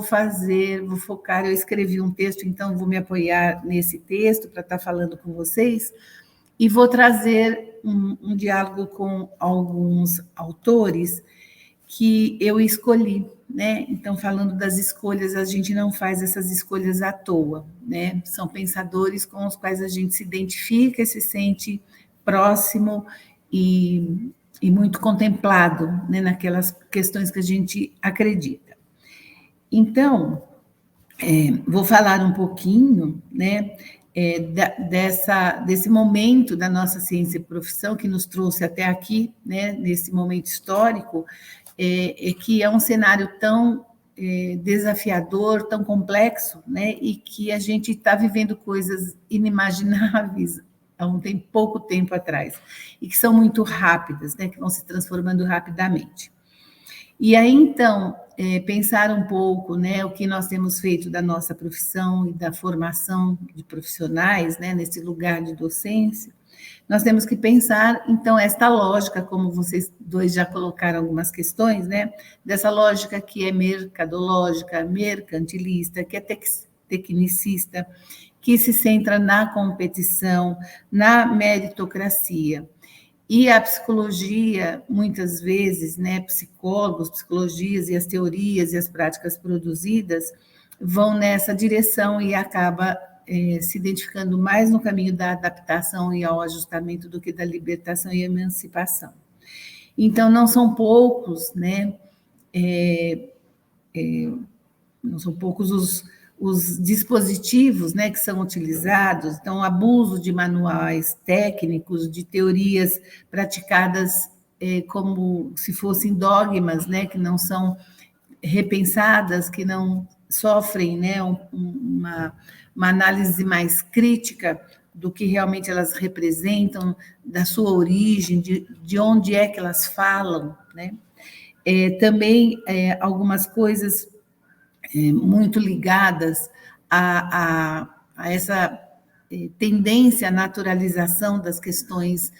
focar, eu escrevi um texto, então vou me apoiar nesse texto para estar falando com vocês, e vou trazer um diálogo com alguns autores que eu escolhi, né? Então, falando das escolhas, a gente não faz essas escolhas à toa, né? São pensadores com os quais a gente se identifica e se sente próximo e muito contemplado, né, naquelas questões que a gente acredita. Então, vou falar um pouquinho, né, desse momento da nossa ciência e profissão que nos trouxe até aqui, né, nesse momento histórico, que é um cenário tão desafiador, tão complexo, né, e que a gente está vivendo coisas inimagináveis há pouco tempo atrás, e que são muito rápidas, né, que vão se transformando rapidamente. E aí, então, pensar um pouco, né, o que nós temos feito da nossa profissão e da formação de profissionais, né, nesse lugar de docência, nós temos que pensar, então, esta lógica, como vocês dois já colocaram algumas questões, né, dessa lógica que é mercadológica, mercantilista, que é tecnicista, que se centra na competição, na meritocracia. E a psicologia, muitas vezes, né, psicólogos, psicologias e as teorias e as práticas produzidas vão nessa direção e acaba se identificando mais no caminho da adaptação e ao ajustamento do que da libertação e emancipação. Então, não são poucos, né, não são poucos os dispositivos, né, que são utilizados, então, abuso de manuais técnicos, de teorias praticadas como se fossem dogmas, né, que não são repensadas, que não sofrem, né, uma análise mais crítica do que realmente elas representam, da sua origem, de onde é que elas falam, né? Também algumas coisas muito ligadas a essa tendência à naturalização das questões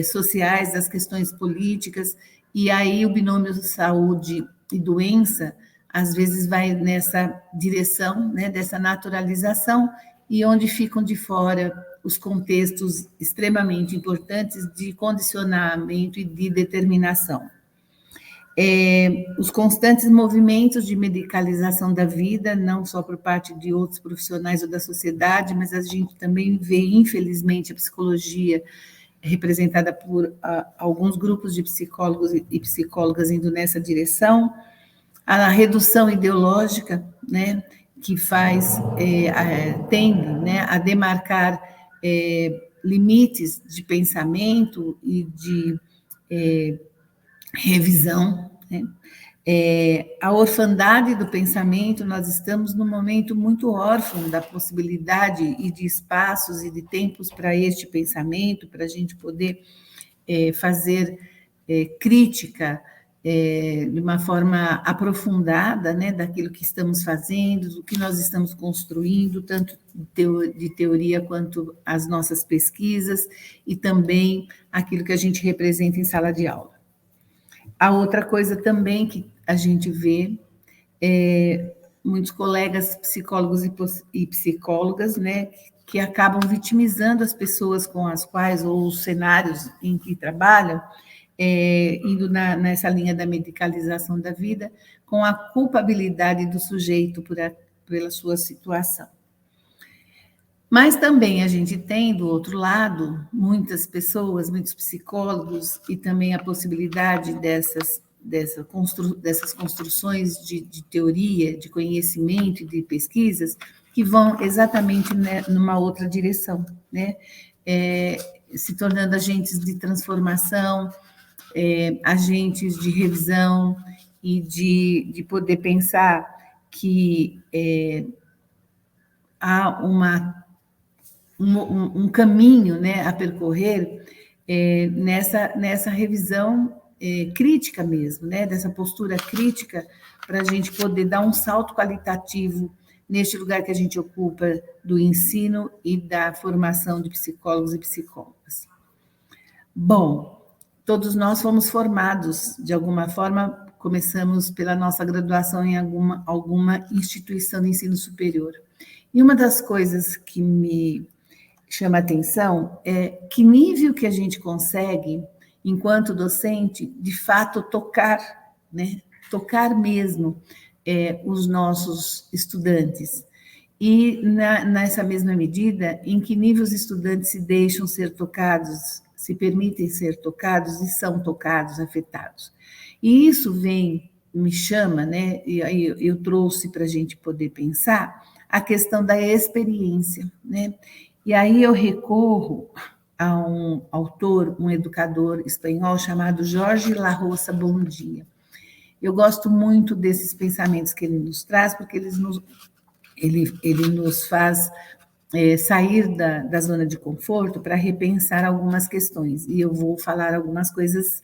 sociais, das questões políticas, e aí o binômio saúde e doença, às vezes vai nessa direção, né, dessa naturalização, e onde ficam de fora os contextos extremamente importantes de condicionamento e de determinação. Os constantes movimentos de medicalização da vida, não só por parte de outros profissionais ou da sociedade, mas a gente também vê, infelizmente, a psicologia representada por alguns grupos de psicólogos e psicólogas indo nessa direção, a redução ideológica, né, que tende, né, a demarcar limites de pensamento e de revisão, né? A orfandade do pensamento, nós estamos num momento muito órfão da possibilidade e de espaços e de tempos para este pensamento, para a gente poder fazer crítica de uma forma aprofundada, né, daquilo que estamos fazendo, do que nós estamos construindo, tanto de teoria quanto as nossas pesquisas, e também aquilo que a gente representa em sala de aula. A outra coisa também que a gente vê muitos colegas psicólogos e psicólogas, né, que acabam vitimizando as pessoas com as quais, ou os cenários em que trabalham, indo nessa linha da medicalização da vida, com a culpabilidade do sujeito pela sua situação. Mas também a gente tem, do outro lado, muitas pessoas, muitos psicólogos, e também a possibilidade dessas construções de teoria, de conhecimento e de pesquisas, que vão exatamente, né, numa outra direção, né? Se tornando agentes de transformação, agentes de revisão e de poder pensar que há um caminho, né, a percorrer nessa revisão crítica mesmo, né, dessa postura crítica, para a gente poder dar um salto qualitativo neste lugar que a gente ocupa do ensino e da formação de psicólogos e psicólogas. Bom, todos nós fomos formados, de alguma forma, começamos pela nossa graduação em alguma instituição de ensino superior. E uma das coisas que me chama a atenção é que nível que a gente consegue, enquanto docente, de fato tocar, né? Tocar mesmo os nossos estudantes. E nessa mesma medida, em que nível os estudantes se deixam ser tocados, se permitem ser tocados e são tocados, afetados. E isso me chama, né? E aí eu trouxe para a gente poder pensar a questão da experiência, né? E aí eu recorro a um autor, um educador espanhol chamado Jorge Larrosa Bondia. Eu gosto muito desses pensamentos que ele nos traz, porque ele nos faz sair da zona de conforto para repensar algumas questões, e eu vou falar algumas coisas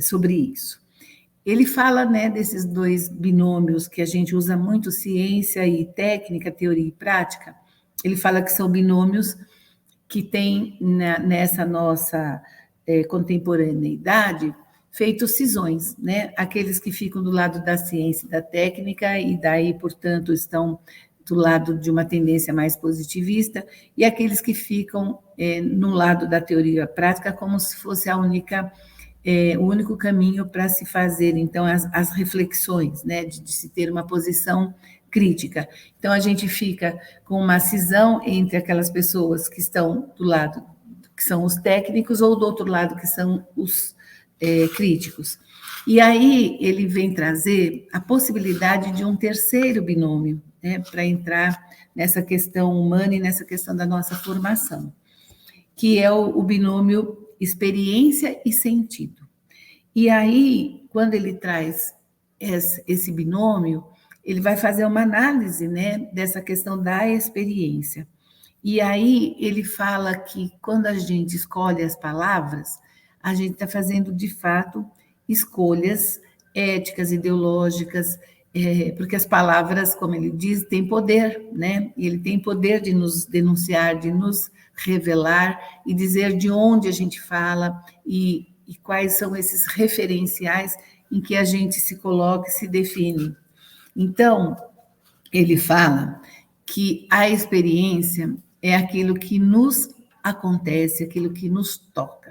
sobre isso. Ele fala, né, desses dois binômios que a gente usa muito, ciência e técnica, teoria e prática. Ele fala que são binômios que têm, nessa nossa contemporaneidade, feito cisões, né? Aqueles que ficam do lado da ciência e da técnica, e daí, portanto, estão do lado de uma tendência mais positivista, e aqueles que ficam no lado da teoria prática, como se fosse o único caminho para se fazer, então, as reflexões, né? De se ter uma posição crítica. Então, a gente fica com uma cisão entre aquelas pessoas que estão do lado, que são os técnicos, ou do outro lado, que são os críticos. E aí ele vem trazer a possibilidade de um terceiro binômio, né, para entrar nessa questão humana e nessa questão da nossa formação, que é o binômio experiência e sentido. E aí, quando ele traz esse binômio, ele vai fazer uma análise, né, dessa questão da experiência. E aí ele fala que quando a gente escolhe as palavras, a gente está fazendo, de fato, escolhas éticas, ideológicas, porque as palavras, como ele diz, têm poder, né? E ele tem poder de nos denunciar, de nos revelar e dizer de onde a gente fala e quais são esses referenciais em que a gente se coloca e se define. Então, ele fala que a experiência é aquilo que nos acontece, aquilo que nos toca.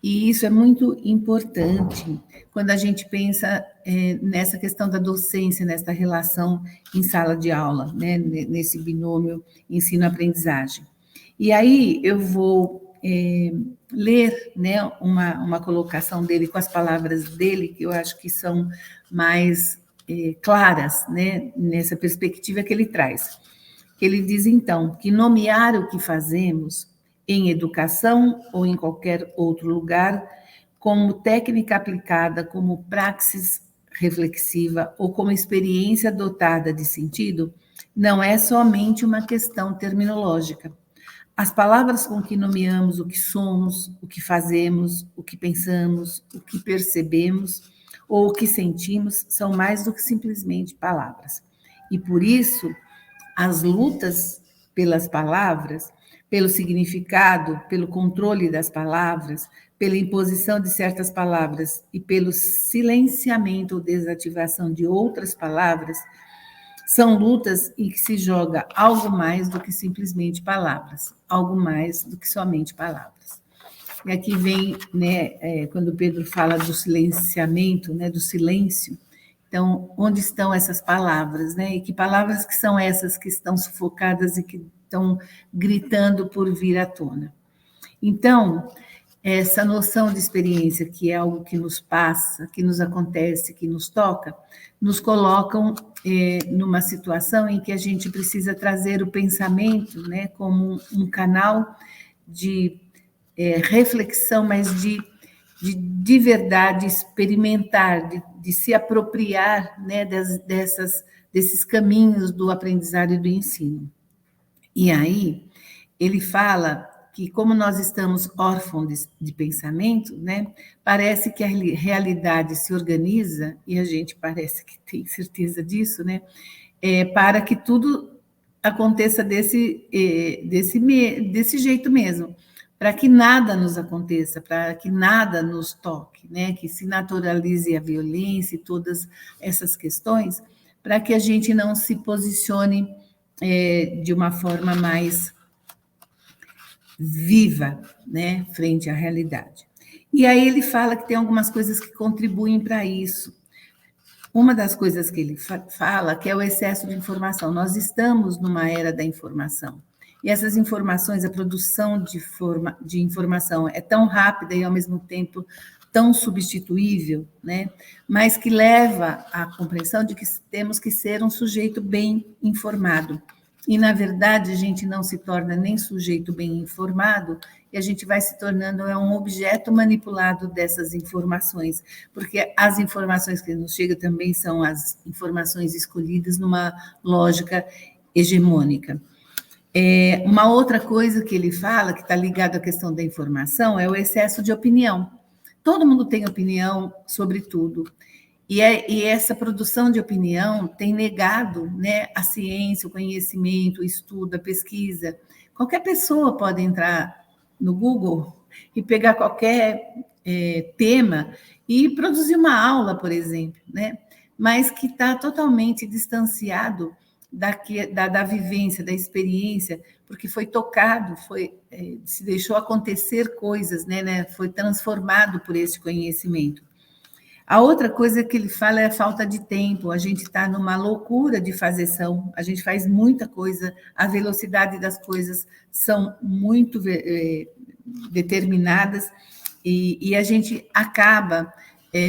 E isso é muito importante quando a gente pensa nessa questão da docência, nessa relação em sala de aula, né, nesse binômio ensino-aprendizagem. E aí eu vou ler, né, uma colocação dele com as palavras dele, que eu acho que são mais claras, né, nessa perspectiva que ele traz. Ele diz, então, que nomear o que fazemos em educação ou em qualquer outro lugar, como técnica aplicada, como praxis reflexiva ou como experiência dotada de sentido, não é somente uma questão terminológica. As palavras com que nomeamos o que somos, o que fazemos, o que pensamos, o que percebemos ou o que sentimos são mais do que simplesmente palavras. E por isso, as lutas pelas palavras, pelo significado, pelo controle das palavras, pela imposição de certas palavras e pelo silenciamento ou desativação de outras palavras, são lutas em que se joga algo mais do que simplesmente palavras, algo mais do que somente palavras. E aqui vem, né, quando Pedro fala do silenciamento, né, do silêncio, então, onde estão essas palavras, né? E que palavras que são essas que estão sufocadas e que estão gritando por vir à tona? Então, essa noção de experiência, que é algo que nos passa, que nos acontece, que nos toca, nos colocam numa situação em que a gente precisa trazer o pensamento, né, como um canal de reflexão, mas de verdade experimentar, de se apropriar, né, desses caminhos do aprendizado e do ensino. E aí, ele fala que, como nós estamos órfãos de pensamento, né, parece que a realidade se organiza, e a gente parece que tem certeza disso, né, para que tudo aconteça desse jeito mesmo, para que nada nos aconteça, para que nada nos toque, né, que se naturalize a violência e todas essas questões, para que a gente não se posicione de uma forma mais viva, né, frente à realidade. E aí ele fala que tem algumas coisas que contribuem para isso. Uma das coisas que ele fala que é o excesso de informação. Nós estamos numa era da informação. E essas informações, a produção de informação é tão rápida e, ao mesmo tempo, tão substituível, né? Mas que leva à compreensão de que temos que ser um sujeito bem informado. E, na verdade, a gente não se torna nem sujeito bem informado, e a gente vai se tornando um objeto manipulado dessas informações, porque as informações que nos chegam também são as informações escolhidas numa lógica hegemônica. Uma outra coisa que ele fala, que está ligado à questão da informação, é o excesso de opinião. Todo mundo tem opinião sobre tudo. E essa produção de opinião tem negado, né, a ciência, o conhecimento, o estudo, a pesquisa. Qualquer pessoa pode entrar no Google e pegar qualquer tema e produzir uma aula, por exemplo, né? Mas que está totalmente distanciado da vivência, da experiência, porque foi tocado, se deixou acontecer coisas, né? Foi transformado por esse conhecimento. A outra coisa que ele fala é a falta de tempo. A gente está numa loucura de fazeção, a gente faz muita coisa, a velocidade das coisas são muito determinadas e a gente acaba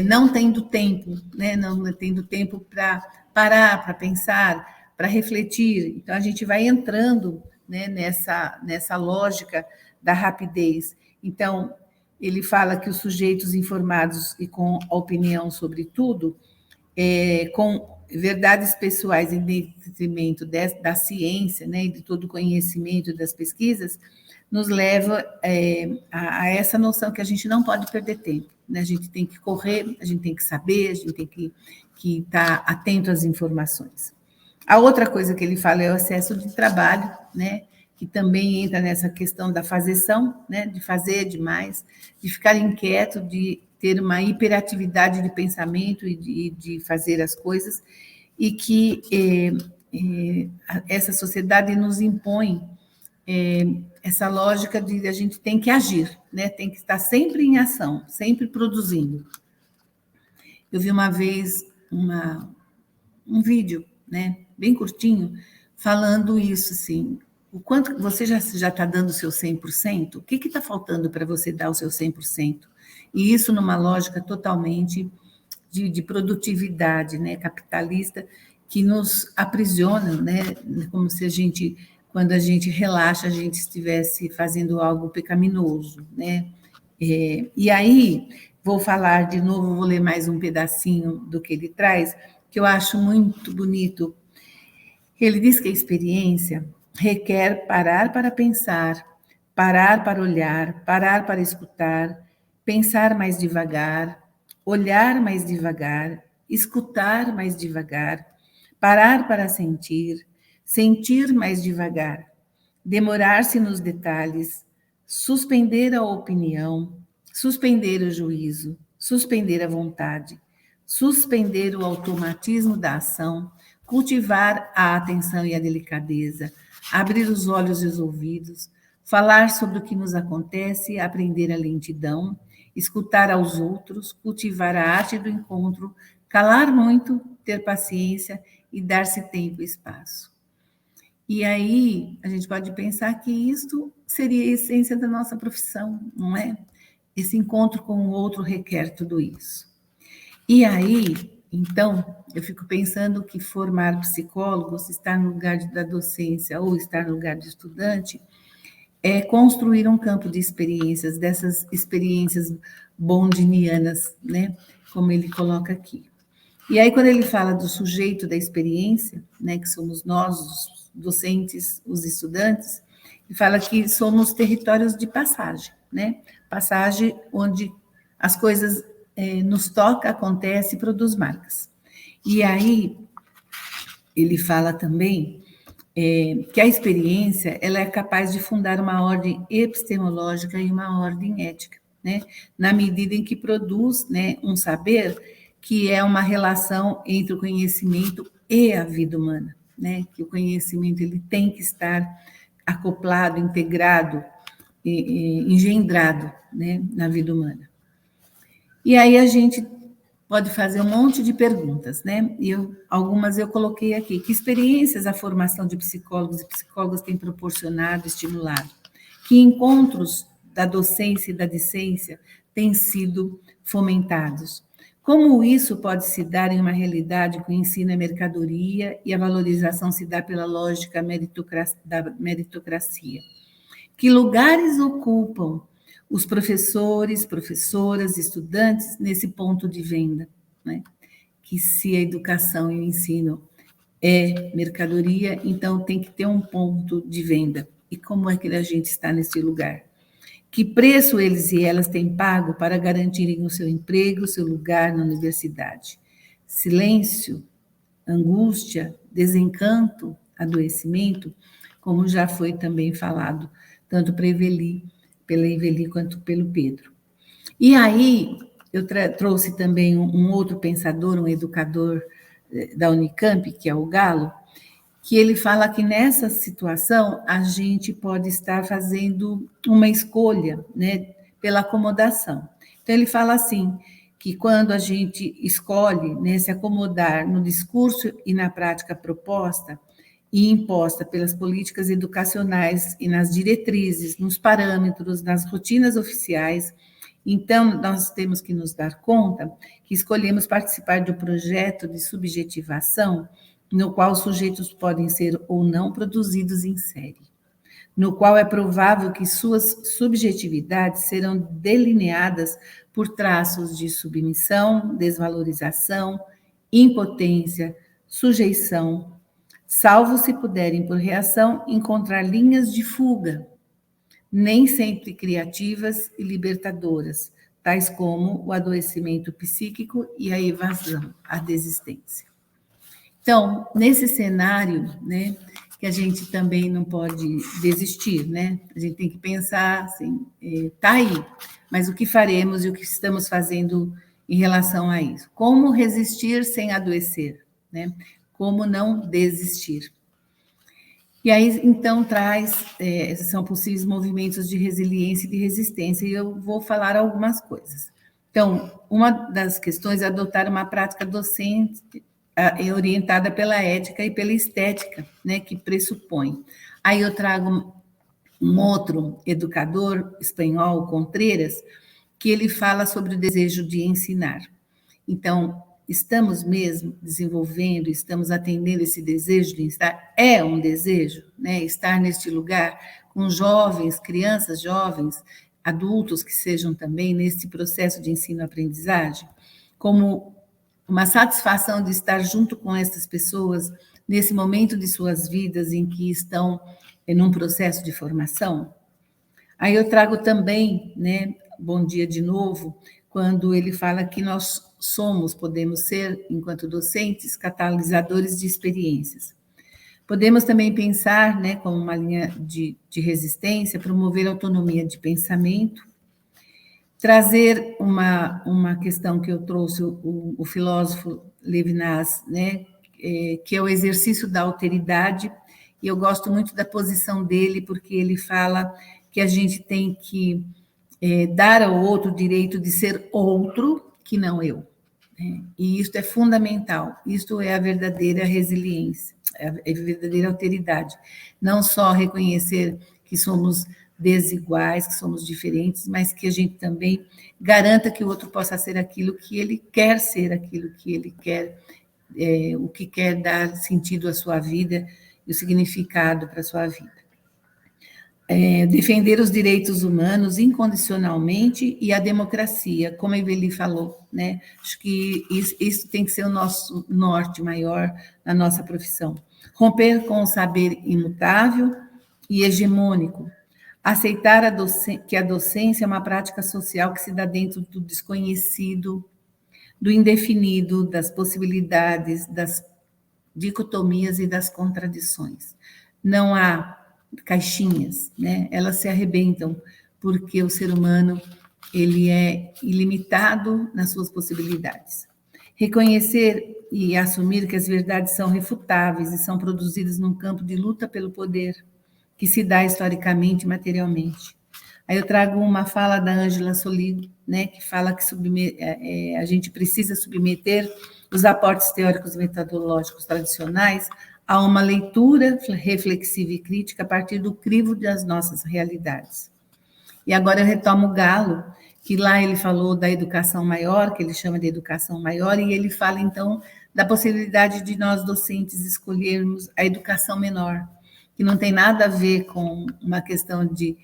não tendo tempo, né? Não tendo tempo para parar, para pensar, para refletir. Então, a gente vai entrando, né, nessa lógica da rapidez. Então, ele fala que os sujeitos informados e com opinião sobre tudo, com verdades pessoais em detrimento da ciência, né, e de todo o conhecimento das pesquisas, nos leva a essa noção que a gente não pode perder tempo, né? A gente tem que correr, a gente tem que saber, a gente tem que estar atento às informações. A outra coisa que ele fala é o excesso de trabalho, né? Que também entra nessa questão da fazeção, né, de fazer demais, de ficar inquieto, de ter uma hiperatividade de pensamento e de fazer as coisas, e que essa sociedade nos impõe essa lógica de a gente tem que agir, né, tem que estar sempre em ação, sempre produzindo. Eu vi uma vez um vídeo, né, bem curtinho, falando isso, assim, o quanto você já está dando o seu 100%, o que está faltando para você dar o seu 100%? E isso numa lógica totalmente de produtividade, né, capitalista, que nos aprisiona, né, como se quando a gente relaxa, a gente estivesse fazendo algo pecaminoso, né? E aí, vou falar de novo, vou ler mais um pedacinho do que ele traz, que eu acho muito bonito. Ele diz que a experiência requer parar para pensar, parar para olhar, parar para escutar, pensar mais devagar, olhar mais devagar, escutar mais devagar, parar para sentir, sentir mais devagar, demorar-se nos detalhes, suspender a opinião, suspender o juízo, suspender a vontade, suspender o automatismo da ação, cultivar a atenção e a delicadeza, abrir os olhos e os ouvidos, falar sobre o que nos acontece, aprender a lentidão, escutar aos outros, cultivar a arte do encontro, calar muito, ter paciência e dar-se tempo e espaço. E aí, a gente pode pensar que isto seria a essência da nossa profissão, não é? Esse encontro com o outro requer tudo isso. E aí, então, eu fico pensando que formar psicólogos, estar no lugar da docência ou estar no lugar de estudante, é construir um campo de experiências, dessas experiências bondinianas, né? Como ele coloca aqui. E aí, quando ele fala do sujeito da experiência, né, que somos nós, os docentes, os estudantes, Ele fala que somos territórios de passagem, né? Passagem onde as coisas nos toca, acontece e produz marcas. E aí, ele fala também que a experiência ela é capaz de fundar uma ordem epistemológica e uma ordem ética, né? Na medida em que produz, né, um saber que é uma relação entre o conhecimento e a vida humana, né? Que o conhecimento ele tem que estar acoplado, integrado, engendrado, né, na vida humana. E aí a gente pode fazer um monte de perguntas, né? E algumas eu coloquei aqui. Que experiências a formação de psicólogos e psicólogas tem proporcionado, estimulado? Que encontros da docência e da discência têm sido fomentados? Como isso pode se dar em uma realidade que o ensino é mercadoria e a valorização se dá pela lógica da meritocracia? Que lugares ocupam os professores, professoras, estudantes nesse ponto de venda, né? Que se a educação e o ensino é mercadoria, então tem que ter um ponto de venda. E como é que a gente está nesse lugar? Que preço eles e elas têm pago para garantirem o seu emprego, o seu lugar na universidade? Silêncio, angústia, desencanto, adoecimento, como já foi também falado, tanto pela Eveli quanto pelo Pedro. E aí, eu trouxe também um outro pensador, um educador da Unicamp, que é o Galo, que ele fala que nessa situação a gente pode estar fazendo uma escolha, né, pela acomodação. Então, ele fala assim, que quando a gente escolhe, né, se acomodar no discurso e na prática proposta e imposta pelas políticas educacionais e nas diretrizes, nos parâmetros, nas rotinas oficiais, então nós temos que nos dar conta que escolhemos participar do projeto de subjetivação no qual os sujeitos podem ser ou não produzidos em série, no qual é provável que suas subjetividades serão delineadas por traços de submissão, desvalorização, impotência, sujeição, salvo se puderem, por reação, encontrar linhas de fuga, nem sempre criativas e libertadoras, tais como o adoecimento psíquico e a evasão, a desistência. Então, nesse cenário, né, que a gente também não pode desistir, né? A gente tem que pensar assim, tá aí, mas o que faremos e o que estamos fazendo em relação a isso? Como resistir sem adoecer, né? Como não desistir? E aí, então, são possíveis movimentos de resiliência e de resistência, e eu vou falar algumas coisas. Então, uma das questões é adotar uma prática docente orientada pela ética e pela estética, né, que pressupõe. Aí eu trago um outro educador espanhol, Contreras, que ele fala sobre o desejo de ensinar. Então, estamos mesmo desenvolvendo, estamos atendendo esse desejo de ensinar? É um desejo, né, estar neste lugar com jovens, crianças jovens, adultos que sejam também nesse processo de ensino-aprendizagem, como uma satisfação de estar junto com essas pessoas nesse momento de suas vidas em que estão em um processo de formação. Aí eu trago também, né, Bom Dia de Novo, quando ele fala que nós podemos ser, enquanto docentes, catalisadores de experiências. Podemos também pensar, né, como uma linha de resistência, promover autonomia de pensamento, trazer uma questão que eu trouxe, o filósofo Levinas, né, que é o exercício da alteridade, e eu gosto muito da posição dele, porque ele fala que a gente tem que dar ao outro o direito de ser outro que não eu. Né? E isso é fundamental, isso é a verdadeira resiliência, é a verdadeira alteridade. Não só reconhecer que somos desiguais, que somos diferentes, mas que a gente também garanta que o outro possa ser aquilo que ele quer ser, aquilo que ele quer, o que quer dar sentido à sua vida e o significado para a sua vida. Defender os direitos humanos incondicionalmente e a democracia, como a Eveli falou, né? Acho que isso tem que ser o nosso norte maior na nossa profissão. Romper com o saber imutável, e hegemônico. Aceitar que a docência é uma prática social que se dá dentro do desconhecido, do indefinido, das possibilidades, das dicotomias e das contradições. Não há caixinhas, né? Elas se arrebentam, porque o ser humano ele é ilimitado nas suas possibilidades. Reconhecer e assumir que as verdades são refutáveis e são produzidas num campo de luta pelo poder, que se dá historicamente e materialmente. Aí eu trago uma fala da Ângela Soligo, né, que fala que a gente precisa submeter os aportes teóricos e metodológicos tradicionais a uma leitura reflexiva e crítica a partir do crivo das nossas realidades. E agora eu retomo o Galo, que lá ele falou da educação maior, que ele chama de educação maior, e ele fala, então, da possibilidade de nós, docentes, escolhermos a educação menor, que não tem nada a ver com uma questão de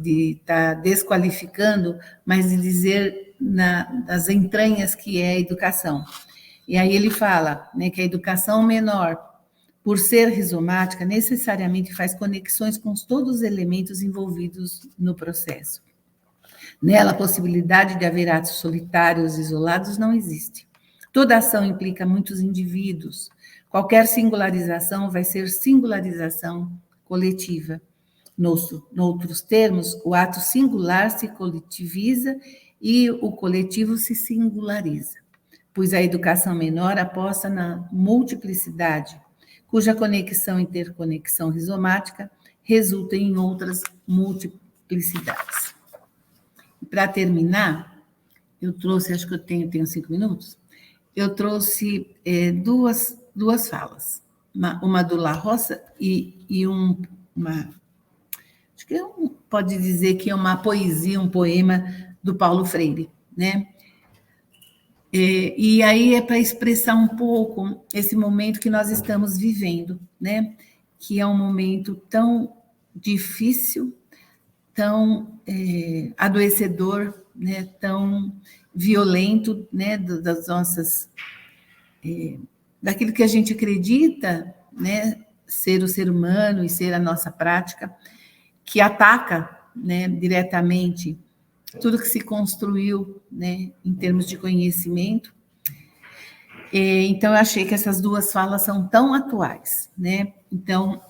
estar desqualificando, mas de dizer das entranhas que é a educação. E aí ele fala, né, que a educação menor, por ser rizomática, necessariamente faz conexões com todos os elementos envolvidos no processo. Nela, a possibilidade de haver atos solitários, isolados, não existe. Toda ação implica muitos indivíduos. Qualquer singularização vai ser singularização coletiva. Noutros termos, o ato singular se coletiviza e o coletivo se singulariza, pois a educação menor aposta na multiplicidade, cuja conexão e interconexão rizomática resulta em outras multiplicidades. Para terminar, eu trouxe, acho que eu tenho 5 minutos, eu trouxe duas falas, uma do La Roça e uma... Acho que pode dizer que é uma poesia, um poema do Paulo Freire, né? E aí é para expressar um pouco esse momento que nós estamos vivendo, né? Que é um momento tão difícil, tão adoecedor, né? Tão violento, né? Das nossas... daquilo que a gente acredita, né? Ser o ser humano e ser a nossa prática, que ataca, né, diretamente tudo que se construiu, né, em termos de conhecimento. Então, eu achei que essas duas falas são tão atuais, né? Então,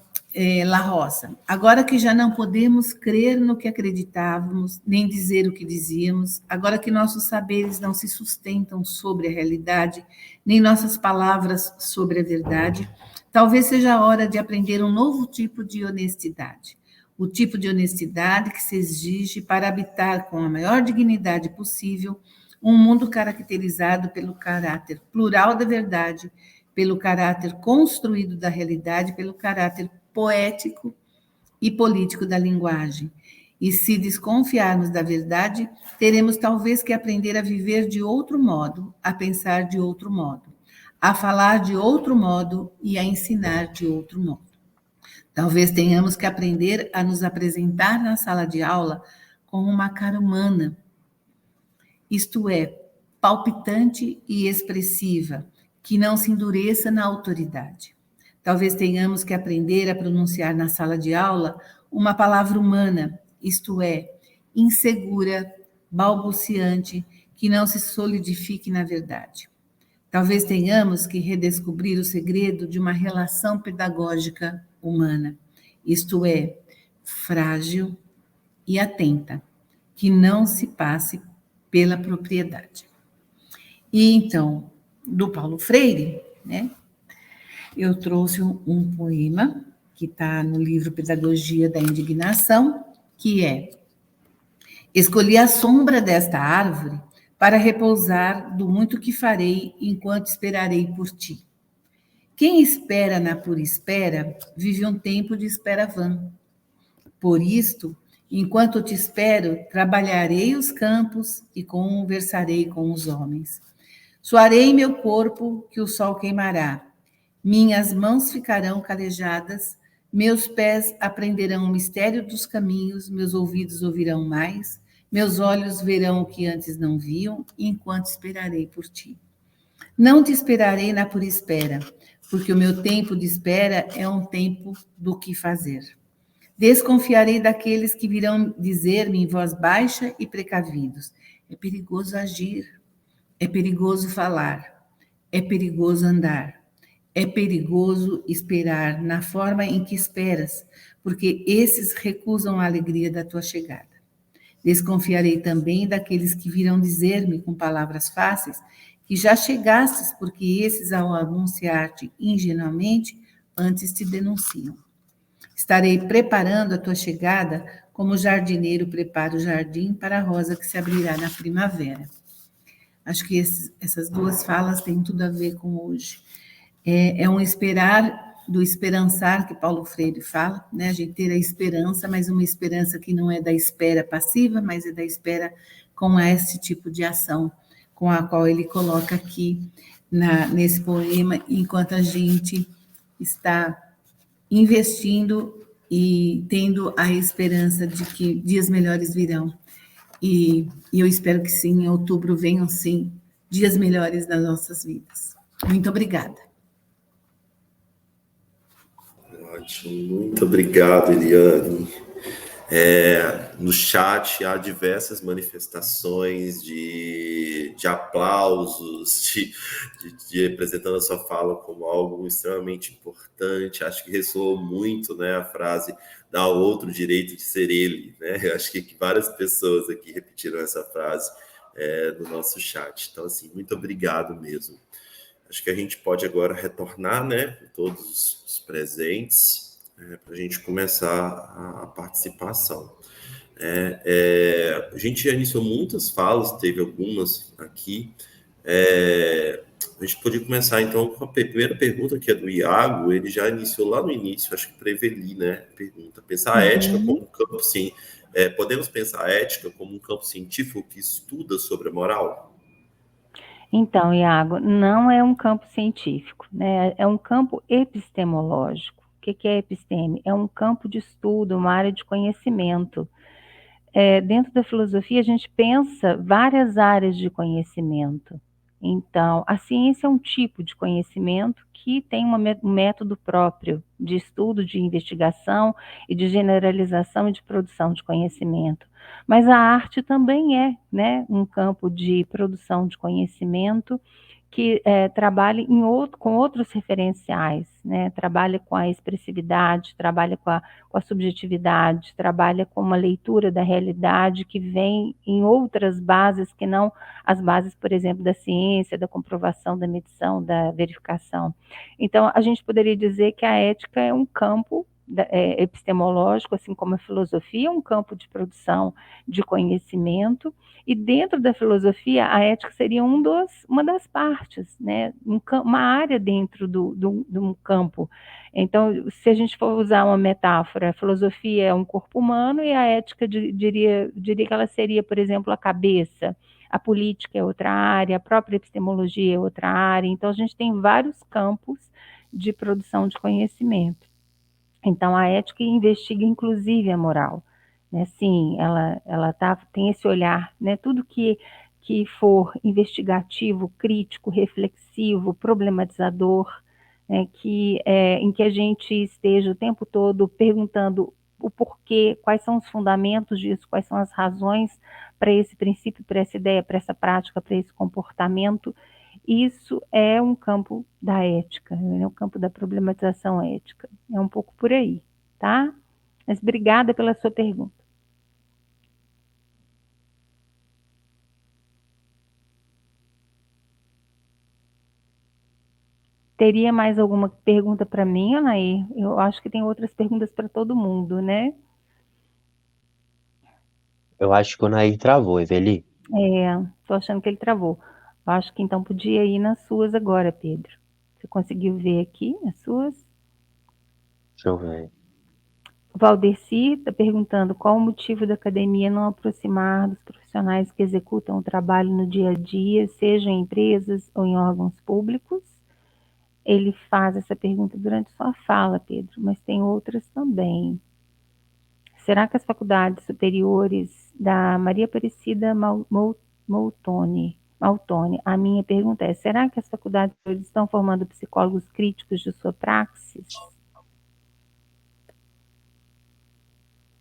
La Roça, agora que já não podemos crer no que acreditávamos, nem dizer o que dizíamos, agora que nossos saberes não se sustentam sobre a realidade, nem nossas palavras sobre a verdade, talvez seja a hora de aprender um novo tipo de honestidade. O tipo de honestidade que se exige para habitar com a maior dignidade possível um mundo caracterizado pelo caráter plural da verdade, pelo caráter construído da realidade, pelo caráter poético e político da linguagem. E se desconfiarmos da verdade, teremos talvez que aprender a viver de outro modo, a pensar de outro modo, a falar de outro modo e a ensinar de outro modo. Talvez tenhamos que aprender a nos apresentar na sala de aula com uma cara humana, isto é, palpitante e expressiva, que não se endureça na autoridade. Talvez tenhamos que aprender a pronunciar na sala de aula uma palavra humana, isto é, insegura, balbuciante, que não se solidifique na verdade. Talvez tenhamos que redescobrir o segredo de uma relação pedagógica humana, isto é, frágil e atenta, que não se passe pela propriedade. E então, do Paulo Freire, né, eu trouxe um poema que está no livro Pedagogia da Indignação, que é: escolhi a sombra desta árvore para repousar do muito que farei enquanto esperarei por ti. Quem espera na pura espera, vive um tempo de espera vã. Por isto, enquanto te espero, trabalharei os campos e conversarei com os homens. Suarei meu corpo que o sol queimará. Minhas mãos ficarão calejadas, meus pés aprenderão o mistério dos caminhos, meus ouvidos ouvirão mais, meus olhos verão o que antes não viam, enquanto esperarei por ti. Não te esperarei na pura espera, porque o meu tempo de espera é um tempo do que fazer. Desconfiarei daqueles que virão dizer-me em voz baixa e precavidos: é perigoso agir, é perigoso falar, é perigoso andar, é perigoso esperar na forma em que esperas, porque esses recusam a alegria da tua chegada. Desconfiarei também daqueles que virão dizer-me com palavras fáceis que já chegastes, porque esses, ao anunciar-te ingenuamente, antes te denunciam. Estarei preparando a tua chegada como o jardineiro prepara o jardim para a rosa que se abrirá na primavera. Acho que essas duas falas têm tudo a ver com hoje. É um esperar do esperançar que Paulo Freire fala, né? A gente ter a esperança, mas uma esperança que não é da espera passiva, mas é da espera com esse tipo de ação, com a qual ele coloca aqui nesse poema, enquanto a gente está investindo e tendo a esperança de que dias melhores virão. E eu espero que sim, em outubro venham sim dias melhores nas nossas vidas. Muito obrigada. Ótimo, muito obrigado, Eliane. No chat há diversas manifestações de aplausos, de apresentando a sua fala como algo extremamente importante. Acho que ressoou muito, né, a frase "dá ao outro o direito de ser ele", né? Eu acho que várias pessoas aqui repetiram essa frase no nosso chat. Então, assim, muito obrigado mesmo. Acho que a gente pode agora retornar, né, com todos os presentes, para a gente começar a participação. A gente já iniciou muitas falas, teve algumas aqui. A gente pode começar, então, com a primeira pergunta, que é do Iago. Ele já iniciou lá no início, acho que para Eveli, né? Pergunta: pensar a ética como um campo, sim. Podemos pensar a ética como um campo científico que estuda sobre a moral? Então, Iago, não é um campo científico, né? É um campo epistemológico. O que é episteme? É um campo de estudo, uma área de conhecimento. Dentro da filosofia, a gente pensa várias áreas de conhecimento. Então, a ciência é um tipo de conhecimento que tem um método próprio de estudo, de investigação e de generalização e de produção de conhecimento. Mas a arte também é, né, um campo de produção de conhecimento que trabalha com outros referenciais, né? Trabalha com a expressividade, trabalha com a subjetividade, trabalha com uma leitura da realidade que vem em outras bases que não as bases, por exemplo, da ciência, da comprovação, da medição, da verificação. Então, a gente poderia dizer que a ética é um campo epistemológico, assim como a filosofia é um campo de produção de conhecimento, e dentro da filosofia a ética seria uma das partes, né? Uma área dentro de um campo. Então, se a gente for usar uma metáfora, a filosofia é um corpo humano e a ética diria que ela seria, por exemplo, a cabeça. A política é outra área, a própria epistemologia é outra área. Então, a gente tem vários campos de produção de conhecimento. Então, a ética investiga, inclusive, a moral. Né? Sim, ela tem esse olhar, né? Tudo que for investigativo, crítico, reflexivo, problematizador, né? Em que a gente esteja o tempo todo perguntando o porquê, quais são os fundamentos disso, quais são as razões para esse princípio, para essa ideia, para essa prática, para esse comportamento. Isso é um campo da ética, é um campo da problematização ética. É um pouco por aí, tá? Mas obrigada pela sua pergunta. Teria mais alguma pergunta para mim, Anaí? Eu acho que tem outras perguntas para todo mundo, né? Eu acho que o Nair travou, Eveli. Tô achando que ele travou. Eu acho que então podia ir nas suas agora, Pedro. Você conseguiu ver aqui as suas? Deixa eu ver. O Valdeci está perguntando qual o motivo da academia não aproximar dos profissionais que executam o trabalho no dia a dia, seja em empresas ou em órgãos públicos. Ele faz essa pergunta durante sua fala, Pedro, mas tem outras também. Será que as faculdades superiores da Maria Aparecida Maltoni, a minha pergunta é, será que as faculdades superiores estão formando psicólogos críticos de sua praxis?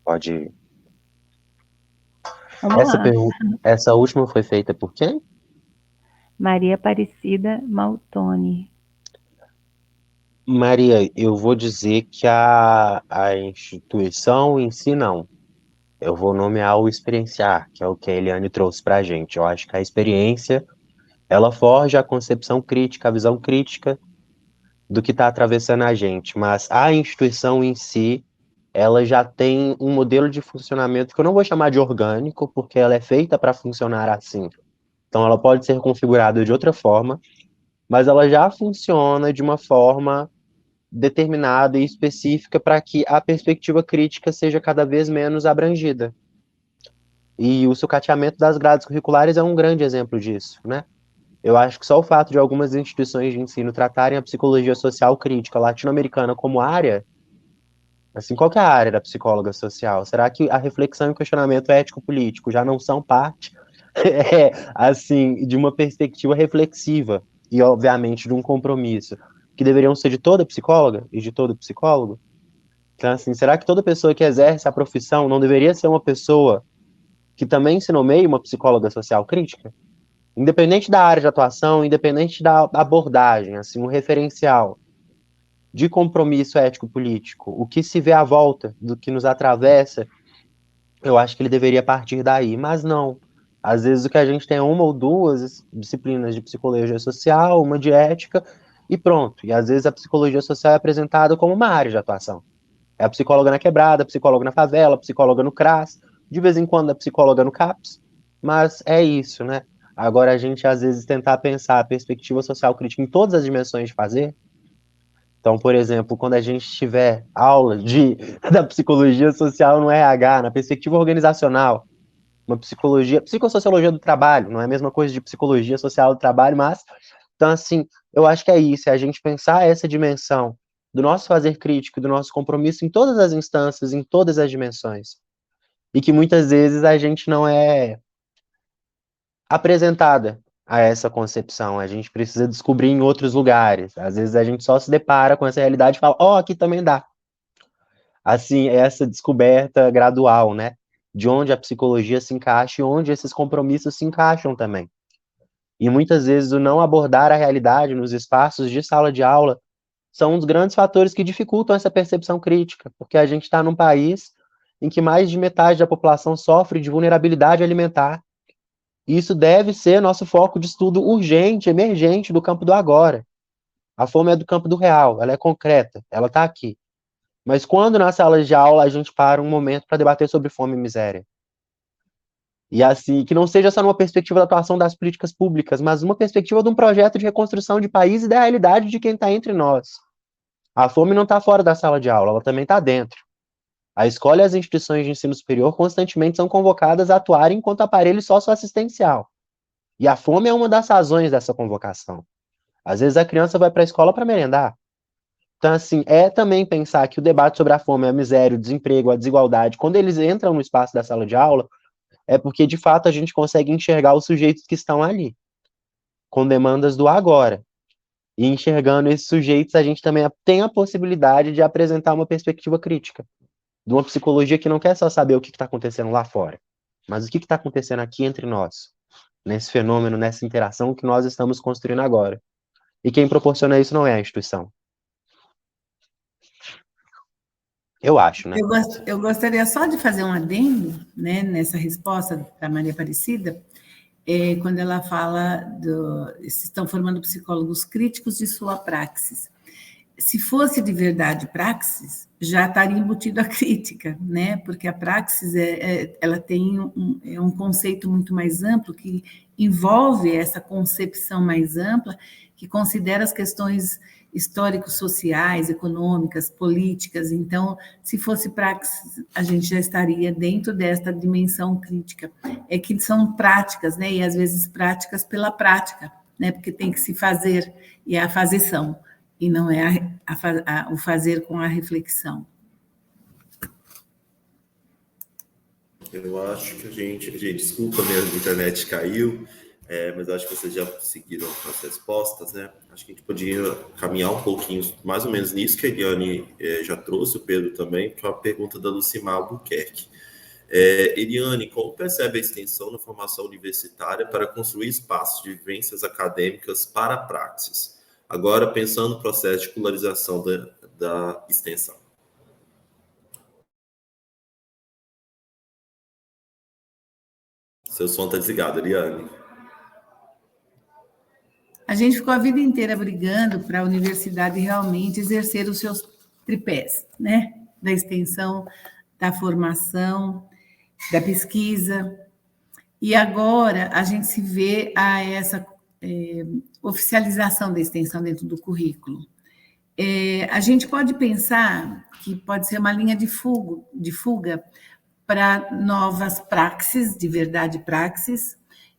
Pode ir. Vamos lá. Essa última foi feita por quem? Maria Aparecida Maltoni. Maria, eu vou dizer que a instituição em si não. Eu vou nomear o experienciar, que é o que a Eliane trouxe para a gente. Eu acho que a experiência, ela forja a concepção crítica, a visão crítica do que está atravessando a gente. Mas a instituição em si, ela já tem um modelo de funcionamento que eu não vou chamar de orgânico, porque ela é feita para funcionar assim. Então, ela pode ser configurada de outra forma, mas ela já funciona de uma forma determinada e específica para que a perspectiva crítica seja cada vez menos abrangida. E o sucateamento das grades curriculares é um grande exemplo disso, né? Eu acho que só o fato de algumas instituições de ensino tratarem a psicologia social crítica latino-americana como área, assim, qual que é a área da psicóloga social? Será que a reflexão e o questionamento ético-político já não são parte, assim, de uma perspectiva reflexiva e, obviamente, de um compromisso que deveriam ser de toda psicóloga e de todo psicólogo? Então, assim, será que toda pessoa que exerce a profissão não deveria ser uma pessoa que também se nomeie uma psicóloga social crítica? Independente da área de atuação, independente da abordagem, assim, um referencial de compromisso ético-político, o que se vê à volta do que nos atravessa, eu acho que ele deveria partir daí, mas não. Às vezes o que a gente tem é uma ou duas disciplinas de psicologia social, uma de ética, e pronto. E às vezes a psicologia social é apresentada como uma área de atuação. É a psicóloga na quebrada, a psicóloga na favela, a psicóloga no CRAS, de vez em quando a psicóloga no CAPS, mas é isso, né? Agora a gente às vezes tentar pensar a perspectiva social crítica em todas as dimensões de fazer. Então, por exemplo, quando a gente tiver aula da psicologia social no RH, na perspectiva organizacional, uma psicossociologia do trabalho, não é a mesma coisa de psicologia social do trabalho, mas, então, assim, eu acho que é isso, é a gente pensar essa dimensão do nosso fazer crítico, do nosso compromisso em todas as instâncias, em todas as dimensões. E que muitas vezes a gente não é apresentada a essa concepção, a gente precisa descobrir em outros lugares. Às vezes a gente só se depara com essa realidade e fala, ó, aqui também dá. Assim, essa descoberta gradual, né? De onde a psicologia se encaixa e onde esses compromissos se encaixam também. E muitas vezes o não abordar a realidade nos espaços de sala de aula são um dos grandes fatores que dificultam essa percepção crítica, porque a gente está num país em que mais de metade da população sofre de vulnerabilidade alimentar. E isso deve ser nosso foco de estudo urgente, emergente do campo do agora. A fome é do campo do real, ela é concreta, ela está aqui. Mas quando na sala de aula a gente para um momento para debater sobre fome e miséria? E assim, que não seja só numa perspectiva da atuação das políticas públicas, mas uma perspectiva de um projeto de reconstrução de país e da realidade de quem está entre nós. A fome não está fora da sala de aula, ela também está dentro. A escola e as instituições de ensino superior constantemente são convocadas a atuar enquanto aparelho socioassistencial. E a fome é uma das razões dessa convocação. Às vezes a criança vai para a escola para merendar. Então, assim, é também pensar que o debate sobre a fome, a miséria, o desemprego, a desigualdade, quando eles entram no espaço da sala de aula, é porque, de fato, a gente consegue enxergar os sujeitos que estão ali, com demandas do agora. E enxergando esses sujeitos, a gente também tem a possibilidade de apresentar uma perspectiva crítica, de uma psicologia que não quer só saber o que está acontecendo lá fora, mas o que está acontecendo aqui entre nós, nesse fenômeno, nessa interação que nós estamos construindo agora. E quem proporciona isso não é a instituição. Eu acho, né? Eu gostaria só de fazer um adendo, né, nessa resposta da Maria Aparecida, quando ela fala estão formando psicólogos críticos de sua praxis. Se fosse de verdade praxis, já estaria embutido a crítica, né? Porque a praxis ela tem um conceito muito mais amplo que envolve essa concepção mais ampla que considera as questões históricos, sociais, econômicas, políticas. Então, se fosse praxis, a gente já estaria dentro desta dimensão crítica. É que são práticas, né? E às vezes práticas pela prática, né? Porque tem que se fazer, e é a fazeção, e não é o fazer com a reflexão. Eu acho que a gente, desculpa, minha internet caiu. mas acho que vocês já seguiram as respostas, né? Acho que a gente podia caminhar um pouquinho, mais ou menos nisso que a Eliane já trouxe, o Pedro também, que é a pergunta da Lucimar Albuquerque. Eliane, como percebe a extensão na formação universitária para construir espaços de vivências acadêmicas para a praxis? Agora, pensando no processo de titularização da extensão. Seu som está desligado, Eliane. A gente ficou a vida inteira brigando para a universidade realmente exercer os seus tripés, né? Da extensão, da formação, da pesquisa. E agora a gente se vê a essa oficialização da extensão dentro do currículo. A gente pode pensar que pode ser uma linha de fuga para novas praxes, de verdade praxis,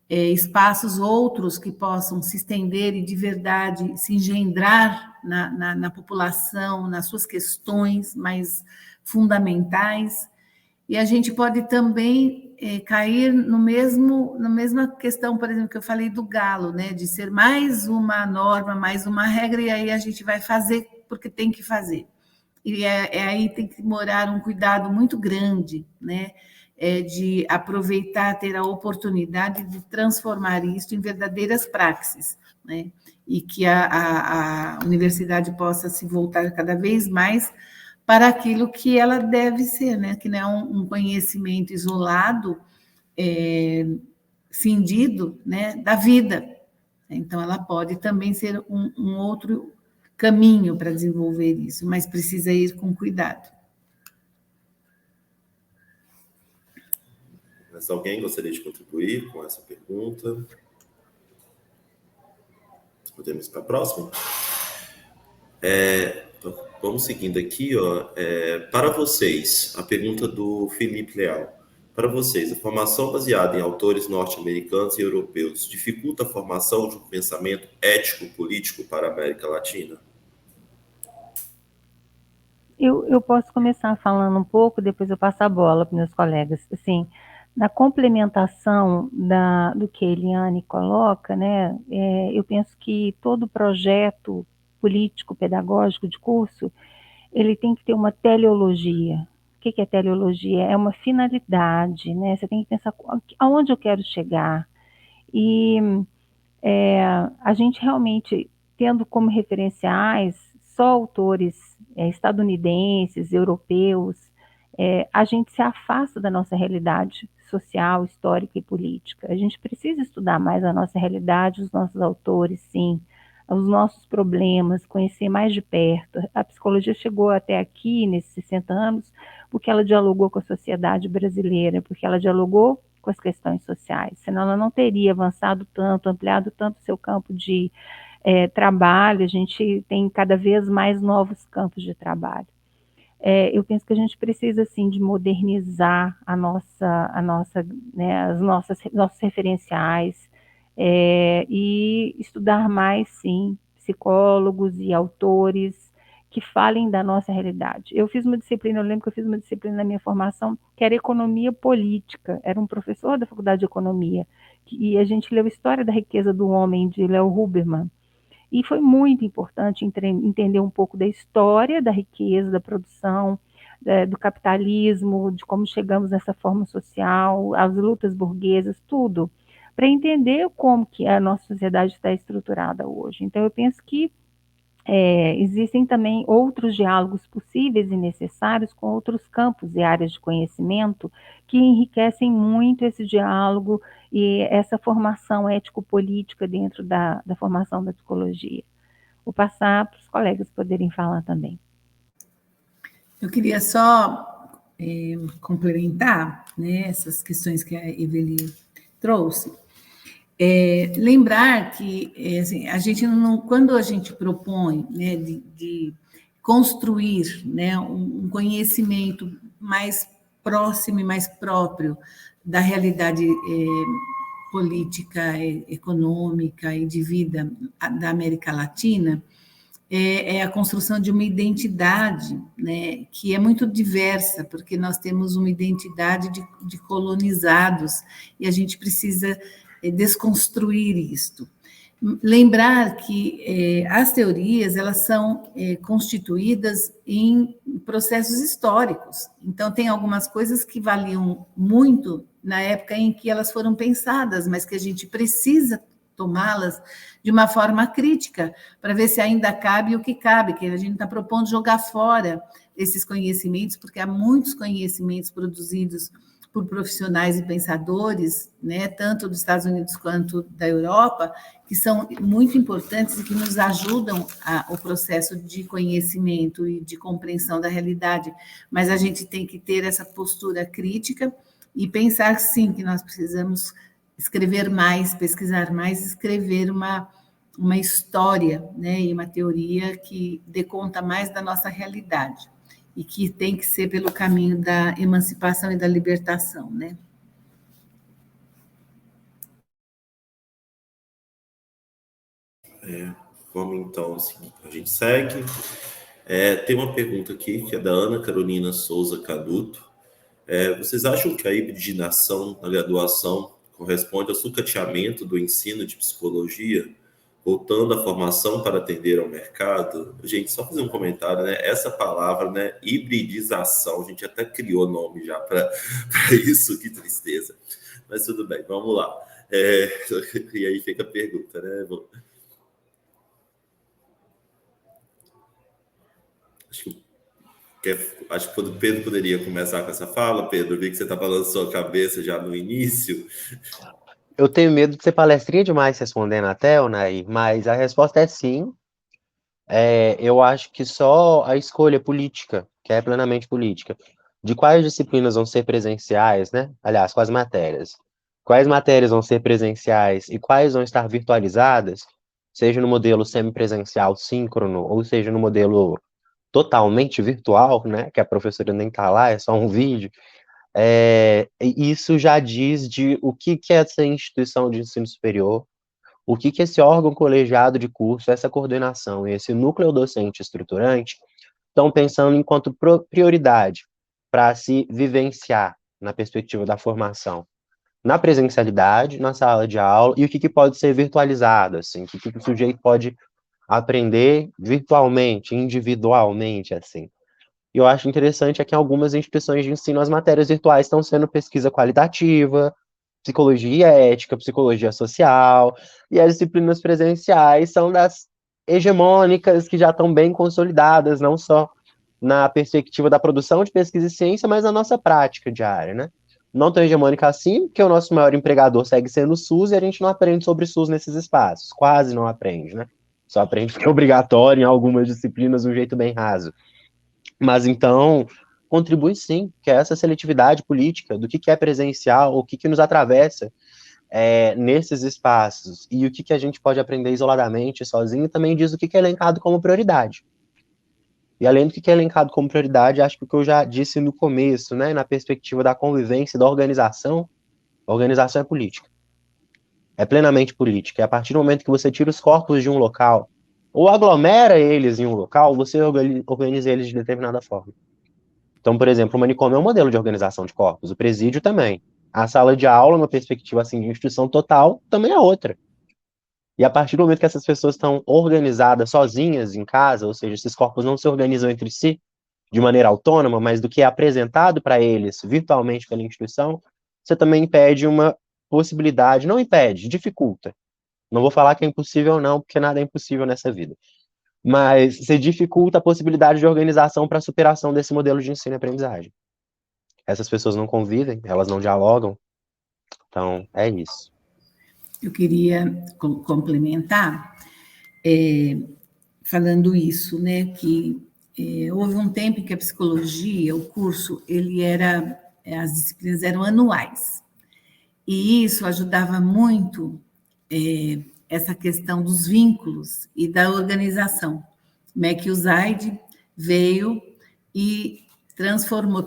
espaços outros que possam se estender e de verdade se engendrar na população, nas suas questões mais fundamentais. E a gente pode também cair na mesma questão, por exemplo, que eu falei do galo, né? De ser mais uma norma, mais uma regra, e aí a gente vai fazer porque tem que fazer. E aí tem que morar um cuidado muito grande, né? De aproveitar, ter a oportunidade de transformar isso em verdadeiras praxis, né? E que a universidade possa se voltar cada vez mais para aquilo que ela deve ser, né? Que não é um conhecimento isolado, cindido, né? Da vida. Então, ela pode também ser um outro caminho para desenvolver isso, mas precisa ir com cuidado. Mas alguém gostaria de contribuir com essa pergunta? Podemos ir para a próxima? Vamos seguindo aqui, para vocês, a pergunta do Felipe Leal. Para vocês, a formação baseada em autores norte-americanos e europeus dificulta a formação de um pensamento ético-político para a América Latina? Eu posso começar falando um pouco, depois eu passo a bola para meus colegas. Assim, na complementação do que a Eliane coloca, né, eu penso que todo projeto político, pedagógico de curso, ele tem que ter uma teleologia. O que é teleologia? É uma finalidade, né? Você tem que pensar aonde eu quero chegar. E a gente realmente, tendo como referenciais só autores estadunidenses, europeus, a gente se afasta da nossa realidade social, histórica e política. A gente precisa estudar mais a nossa realidade, os nossos autores, sim, os nossos problemas, conhecer mais de perto. A psicologia chegou até aqui, nesses 60 anos, porque ela dialogou com a sociedade brasileira, porque ela dialogou com as questões sociais, senão ela não teria avançado tanto, ampliado tanto o seu campo de trabalho. A gente tem cada vez mais novos campos de trabalho. Eu penso que a gente precisa, assim, de modernizar né, nossos referenciais, e estudar mais, sim, psicólogos e autores que falem da nossa realidade. Eu lembro que eu fiz uma disciplina na minha formação que era economia política, era um professor da faculdade de economia, e a gente leu História da Riqueza do Homem, de Leo Huberman, e foi muito importante entender um pouco da história da riqueza, da produção, do capitalismo, de como chegamos nessa forma social, as lutas burguesas, tudo, para entender como que a nossa sociedade está estruturada hoje. Então, eu penso que existem também outros diálogos possíveis e necessários com outros campos e áreas de conhecimento que enriquecem muito esse diálogo e essa formação ético-política dentro da formação da psicologia. Vou passar para os colegas poderem falar também. Eu queria só complementar, né, essas questões que a Eveli trouxe. Lembrar que assim, a gente não, quando a gente propõe, né, de construir, né, um conhecimento mais próximo e mais próprio da realidade política, econômica e de vida da América Latina, é a construção de uma identidade, né, que é muito diversa, porque nós temos uma identidade de colonizados, e a gente precisa desconstruir isto. Lembrar que as teorias, elas são constituídas em processos históricos. Então, tem algumas coisas que valiam muito na época em que elas foram pensadas, mas que a gente precisa tomá-las de uma forma crítica, para ver se ainda cabe o que cabe, que a gente está propondo jogar fora esses conhecimentos, porque há muitos conhecimentos produzidos por profissionais e pensadores, né, tanto dos Estados Unidos quanto da Europa, que são muito importantes e que nos ajudam o processo de conhecimento e de compreensão da realidade. Mas a gente tem que ter essa postura crítica e pensar, sim, que nós precisamos escrever mais, pesquisar mais, escrever uma história, né, e uma teoria que dê conta mais da nossa realidade, e que tem que ser pelo caminho da emancipação e da libertação, né? Vamos então, a gente segue. Tem uma pergunta aqui, que é da Ana Carolina Souza Caduto. Vocês acham que a hibridização na graduação corresponde ao sucateamento do ensino de psicologia, voltando à formação para atender ao mercado? Gente, só fazer um comentário, né? Essa palavra, né, hibridização, a gente até criou nome já para isso, que tristeza. Mas tudo bem, vamos lá. E aí fica a pergunta, né? Acho que o Pedro poderia começar com essa fala. Pedro, eu vi que você está falando sua cabeça já no início. Eu tenho medo de ser palestrinha demais respondendo até, Nair, mas a resposta é sim. Eu acho que só a escolha política, que é plenamente política, de quais disciplinas vão ser presenciais, né? Aliás, quais matérias. Quais matérias vão ser presenciais e quais vão estar virtualizadas, seja no modelo semipresencial síncrono, ou seja no modelo totalmente virtual, né? Que a professora nem está lá, é só um vídeo. Isso já diz de o que é essa instituição de ensino superior, o que esse órgão colegiado de curso, essa coordenação e esse núcleo docente estruturante estão pensando enquanto prioridade para se vivenciar na perspectiva da formação, na presencialidade, na sala de aula, e o que pode ser virtualizado, assim, o que o sujeito pode aprender virtualmente, individualmente, assim. E eu acho interessante é que em algumas instituições de ensino as matérias virtuais estão sendo pesquisa qualitativa, psicologia ética, psicologia social, e as disciplinas presenciais são das hegemônicas que já estão bem consolidadas, não só na perspectiva da produção de pesquisa e ciência, mas na nossa prática diária, né? Não tão hegemônica assim, porque o nosso maior empregador segue sendo o SUS e a gente não aprende sobre SUS nesses espaços, quase não aprende, né? Só aprende porque é obrigatório em algumas disciplinas de um jeito bem raso. Mas então, contribui sim, que é essa seletividade política do que é presencial, o que nos atravessa nesses espaços, e o que a gente pode aprender isoladamente, sozinho, também diz o que é elencado como prioridade. E além do que é elencado como prioridade, acho que o que eu já disse no começo, né, na perspectiva da convivência e da organização, a organização é política. É plenamente política. E a partir do momento que você tira os corpos de um local, ou aglomera eles em um local, você organiza eles de determinada forma. Então, por exemplo, o manicômio é um modelo de organização de corpos, o presídio também. A sala de aula, numa perspectiva assim, de instituição total, também é outra. E a partir do momento que essas pessoas estão organizadas sozinhas em casa, ou seja, esses corpos não se organizam entre si de maneira autônoma, mas do que é apresentado para eles virtualmente pela instituição, você também impede uma possibilidade, não impede, dificulta. Não vou falar que é impossível não, porque nada é impossível nessa vida. Mas você dificulta a possibilidade de organização para a superação desse modelo de ensino e aprendizagem. Essas pessoas não convivem, elas não dialogam, então é isso. Eu queria complementar falando isso, né, que houve um tempo em que a psicologia, o curso, as disciplinas eram anuais, e isso ajudava muito essa questão dos vínculos e da organização. Matthew Zaid veio e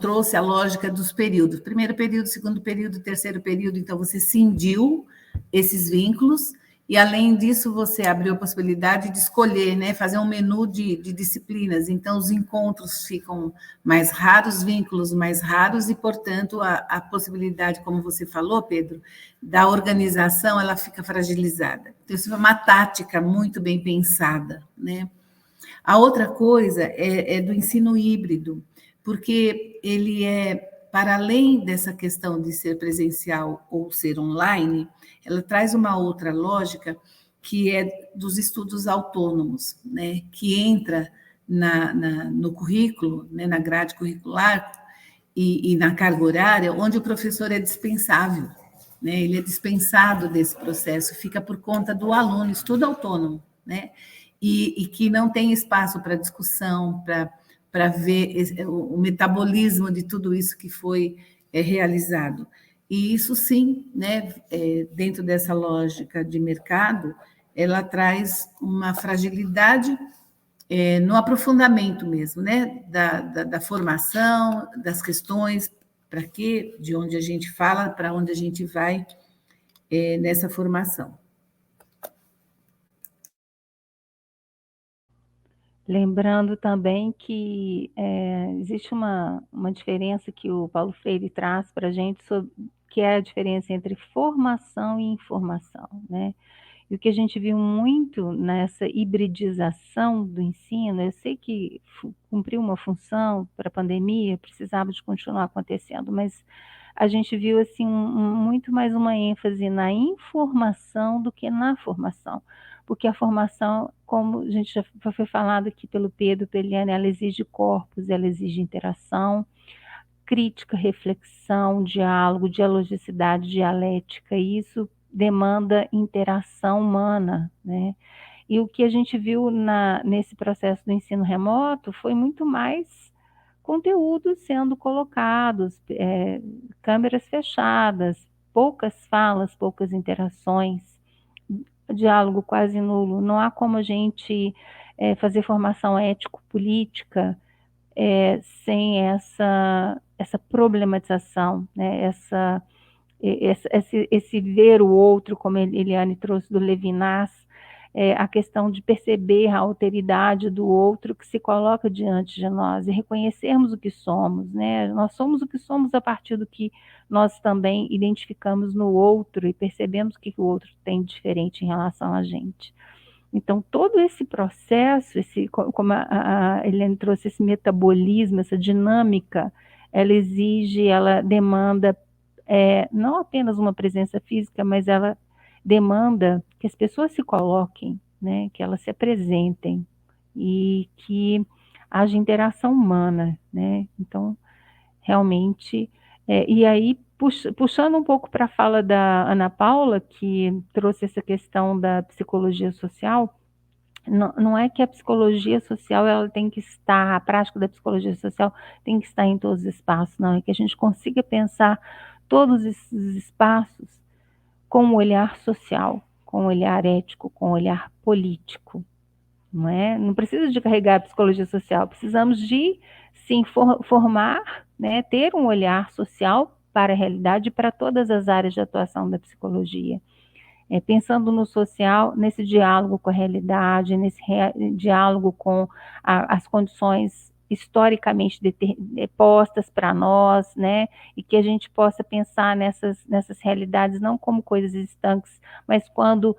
trouxe a lógica dos períodos. Primeiro período, segundo período, terceiro período. Então, você cindiu esses vínculos E, além disso, você abriu a possibilidade de escolher, né, fazer um menu de disciplinas. Então, os encontros ficam mais raros, vínculos mais raros, e, portanto, a possibilidade, como você falou, Pedro, da organização, ela fica fragilizada. Então, isso é uma tática muito bem pensada, né? A outra coisa é do ensino híbrido, porque ele para além dessa questão de ser presencial ou ser online, ela traz uma outra lógica, que é dos estudos autônomos, né? Que entra no currículo, né? Na grade curricular e na carga horária, onde o professor é dispensável, né? Ele é dispensado desse processo, fica por conta do aluno, estudo autônomo, né? E que não tem espaço para discussão, para ver o metabolismo de tudo isso que foi realizado. E isso sim, né, dentro dessa lógica de mercado, ela traz uma fragilidade no aprofundamento mesmo, né, da formação, das questões, para quê, de onde a gente fala, para onde a gente vai nessa formação. Lembrando também que existe uma diferença que o Paulo Freire traz para a gente, que é a diferença entre formação e informação, né? E o que a gente viu muito nessa hibridização do ensino, eu sei que cumpriu uma função para a pandemia, precisava de continuar acontecendo, mas a gente viu assim muito mais uma ênfase na informação do que na formação, porque a formação, como a gente já foi falado aqui pelo Pedro, pela Eliane, ela exige corpos, ela exige interação, crítica, reflexão, diálogo, dialogicidade, dialética, e isso demanda interação humana, né? E o que a gente viu nesse processo do ensino remoto foi muito mais conteúdos sendo colocados, câmeras fechadas, poucas falas, poucas interações, diálogo quase nulo. Não há como a gente fazer formação ético-política sem essa problematização, né? Esse ver o outro, como Eliane trouxe do Levinas, a questão de perceber a alteridade do outro que se coloca diante de nós e reconhecermos o que somos, né? Nós somos o que somos a partir do que nós também identificamos no outro e percebemos o que o outro tem de diferente em relação a gente. Então, todo esse processo, como a Eliane trouxe, esse metabolismo, essa dinâmica, ela demanda não apenas uma presença física, mas ela demanda que as pessoas se coloquem, né, que elas se apresentem e que haja interação humana, né? Então, realmente, e aí, puxando um pouco para a fala da Ana Paula, que trouxe essa questão da psicologia social, não é que a psicologia social ela tem que estar, a prática da psicologia social tem que estar em todos os espaços, não, é que a gente consiga pensar todos esses espaços com um olhar social, com um olhar ético, com um olhar político, não é? Não precisa de carregar a psicologia social, precisamos de sim formar, né, ter um olhar social para a realidade e para todas as áreas de atuação da psicologia. Pensando no social, nesse diálogo com a realidade, nesse diálogo com as condições historicamente postas para nós, né, e que a gente possa pensar nessas realidades não como coisas estanques, mas quando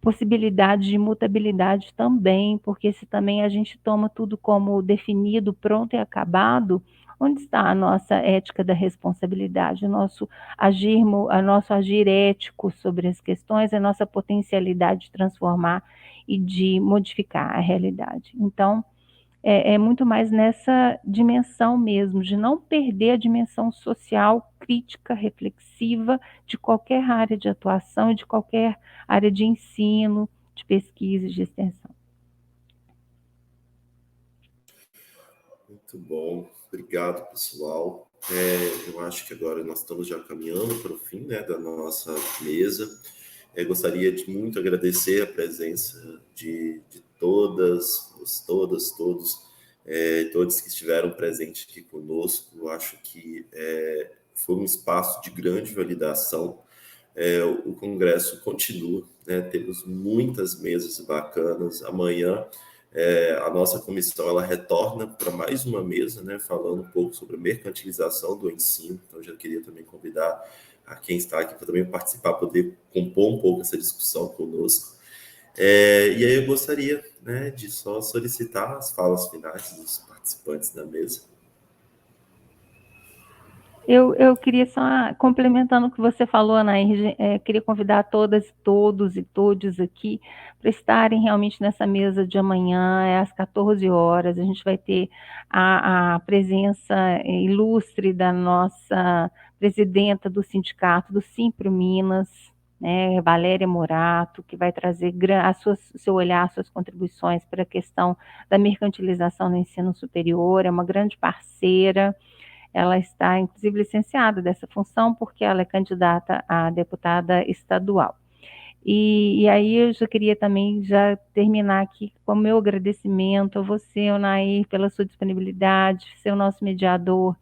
possibilidade de mutabilidade também, porque se também a gente toma tudo como definido, pronto e acabado, onde está a nossa ética da responsabilidade, o nosso agir ético sobre as questões, a nossa potencialidade de transformar e de modificar a realidade. Então, é muito mais nessa dimensão mesmo, de não perder a dimensão social, crítica, reflexiva, de qualquer área de atuação, de qualquer área de ensino, de pesquisa e de extensão. Muito bom, obrigado, pessoal. Eu acho que agora nós estamos já caminhando para o fim, né, da nossa mesa. Gostaria de muito agradecer a presença de todos que estiveram presentes aqui conosco. Eu acho que foi um espaço de grande validação o Congresso continua, né? Temos muitas mesas bacanas. Amanhã, a nossa comissão ela retorna para mais uma mesa, né? Falando um pouco sobre a mercantilização do ensino. Então, já queria também convidar a quem está aqui para também participar, poder compor um pouco essa discussão conosco. E aí eu gostaria, né, de só solicitar as falas finais dos participantes da mesa. Eu queria só, complementando o que você falou, Anair, queria convidar todas, todos e todos aqui para estarem realmente nessa mesa de amanhã, às 14 horas. A gente vai ter a presença ilustre da nossa presidenta do sindicato, do Simpro Minas, né, Valéria Morato, que vai trazer seu olhar, suas contribuições para a questão da mercantilização no ensino superior. É uma grande parceira. Ela está, inclusive, licenciada dessa função, porque ela é candidata a deputada estadual. E aí eu já queria também já terminar aqui com o meu agradecimento a você, Onair, pela sua disponibilidade, ser o nosso mediador,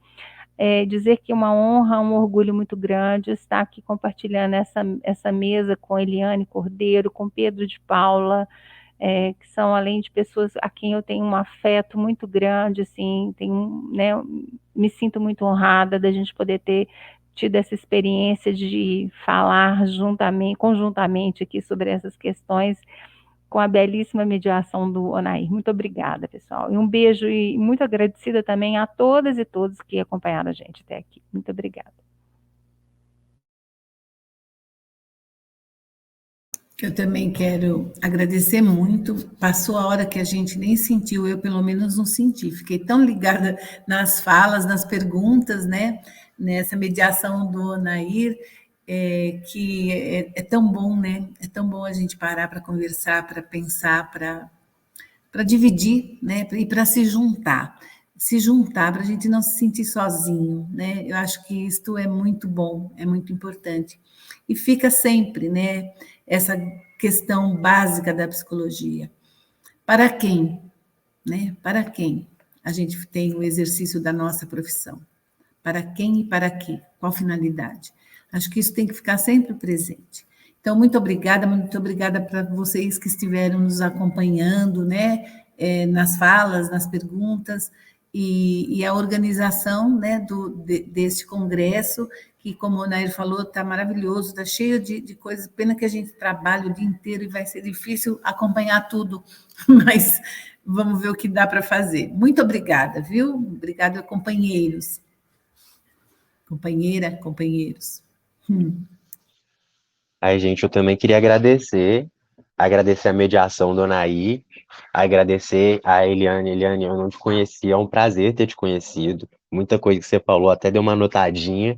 dizer que é uma honra, um orgulho muito grande estar aqui compartilhando essa mesa com Eliane Cordeiro, com Pedro de Paula, que são, além de pessoas a quem eu tenho um afeto muito grande, assim, né, me sinto muito honrada da gente poder ter tido essa experiência de falar conjuntamente aqui sobre essas questões, com a belíssima mediação do Onair. Muito obrigada, pessoal. E um beijo, e muito agradecida também a todas e todos que acompanharam a gente até aqui. Muito obrigada. Eu também quero agradecer muito. Passou a hora que a gente nem sentiu, eu pelo menos não senti. Fiquei tão ligada nas falas, nas perguntas, né? Nessa mediação do Onair, que é tão bom, né? É tão bom a gente parar para conversar, para pensar, para dividir, né? E para se juntar para a gente não se sentir sozinho, né? Eu acho que isto é muito bom, é muito importante. E fica sempre, né? Essa questão básica da psicologia. Para quem, né? Para quem a gente tem o exercício da nossa profissão? Para quem e para quê? Qual finalidade? Acho que isso tem que ficar sempre presente. Então, muito obrigada para vocês que estiveram nos acompanhando, né? Nas falas, nas perguntas, e a organização, né, deste congresso, que, como o Nair falou, está maravilhoso, está cheio de coisas. Pena que a gente trabalha o dia inteiro e vai ser difícil acompanhar tudo, mas vamos ver o que dá para fazer. Muito obrigada, viu? Obrigada, companheiros. Companheiros. Aí, gente, eu também queria agradecer a mediação do Onair, agradecer a Eliane. Eliane, eu não te conhecia, é um prazer ter te conhecido. Muita coisa que você falou, até deu uma notadinha.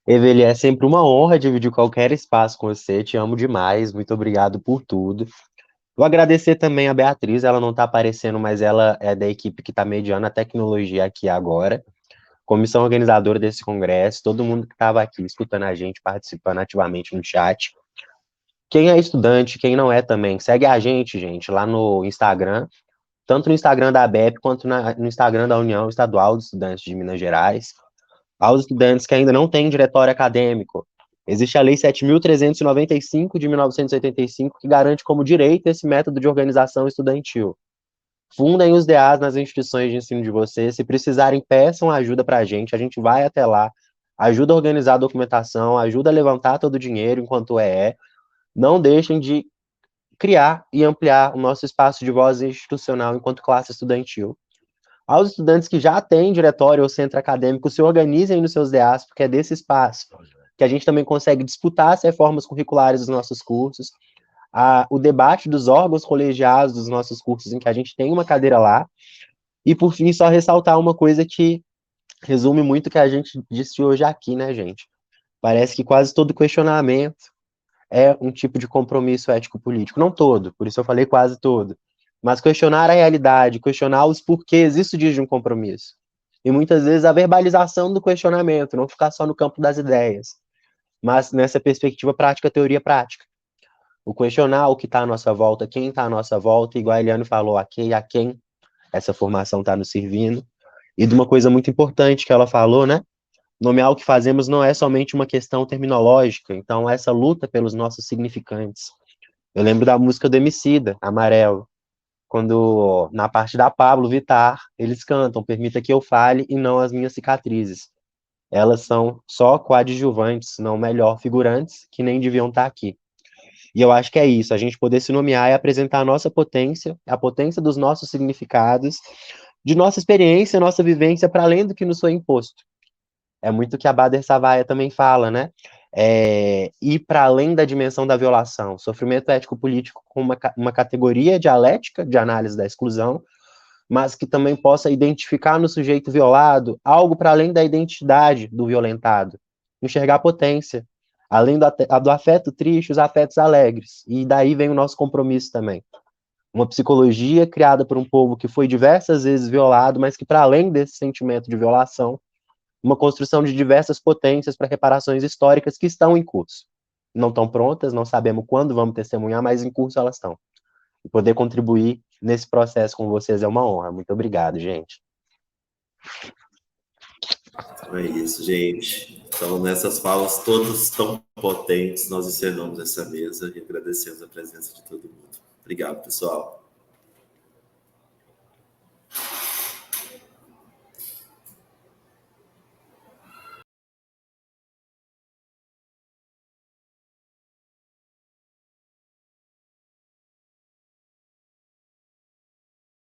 Eveli, é sempre uma honra dividir qualquer espaço com você, te amo demais, muito obrigado por tudo. Vou agradecer também a Beatriz, ela não está aparecendo, mas ela é da equipe que está mediando a tecnologia aqui agora, comissão organizadora desse congresso, todo mundo que estava aqui escutando a gente, participando ativamente no chat. Quem é estudante, quem não é também, segue a gente, lá no Instagram, tanto no Instagram da ABEP, quanto no Instagram da União Estadual dos Estudantes de Minas Gerais. Aos estudantes que ainda não têm diretório acadêmico, existe a Lei 7.395 de 1985, que garante como direito esse método de organização estudantil. Fundem os DAs nas instituições de ensino de vocês, se precisarem, peçam ajuda para a gente vai até lá, ajuda a organizar a documentação, ajuda a levantar todo o dinheiro enquanto não deixem de criar e ampliar o nosso espaço de voz institucional enquanto classe estudantil. Aos estudantes que já têm diretório ou centro acadêmico, se organizem nos seus DAs, porque é desse espaço que a gente também consegue disputar as reformas curriculares dos nossos cursos, o debate dos órgãos colegiados dos nossos cursos, em que a gente tem uma cadeira lá, e por fim, só ressaltar uma coisa que resume muito o que a gente disse hoje aqui, né, gente? Parece que quase todo questionamento é um tipo de compromisso ético-político, não todo, por isso eu falei quase todo, mas questionar a realidade, questionar os porquês, isso diz de um compromisso. E muitas vezes a verbalização do questionamento, não ficar só no campo das ideias, mas nessa perspectiva prática, teoria prática. O questionar o que está à nossa volta, quem está à nossa volta, igual a Eliane falou, a quem essa formação está nos servindo. E de uma coisa muito importante que ela falou, né? Nomear o que fazemos não é somente uma questão terminológica, então essa luta pelos nossos significantes. Eu lembro da música do Emicida, Amarelo, quando na parte da Pablo Vittar, eles cantam "Permita que eu fale e não as minhas cicatrizes". Elas são só coadjuvantes, não melhor figurantes, que nem deviam estar aqui. E eu acho que é isso, a gente poder se nomear e apresentar a nossa potência, a potência dos nossos significados, de nossa experiência, nossa vivência, para além do que nos foi imposto. É muito o que a Bader Savaia também fala, né? Ir para além da dimensão da violação. Sofrimento ético-político como uma categoria dialética de análise da exclusão, mas que também possa identificar no sujeito violado algo para além da identidade do violentado. Enxergar a potência, além do afeto triste, os afetos alegres. E daí vem o nosso compromisso também. Uma psicologia criada por um povo que foi diversas vezes violado, mas que, para além desse sentimento de violação, uma construção de diversas potências para reparações históricas que estão em curso. Não estão prontas, não sabemos quando vamos testemunhar, mas em curso elas estão. E poder contribuir nesse processo com vocês é uma honra. Muito obrigado, gente. É isso, gente. Então, nessas falas todas tão potentes, nós encerramos essa mesa e agradecemos a presença de todo mundo. Obrigado, pessoal.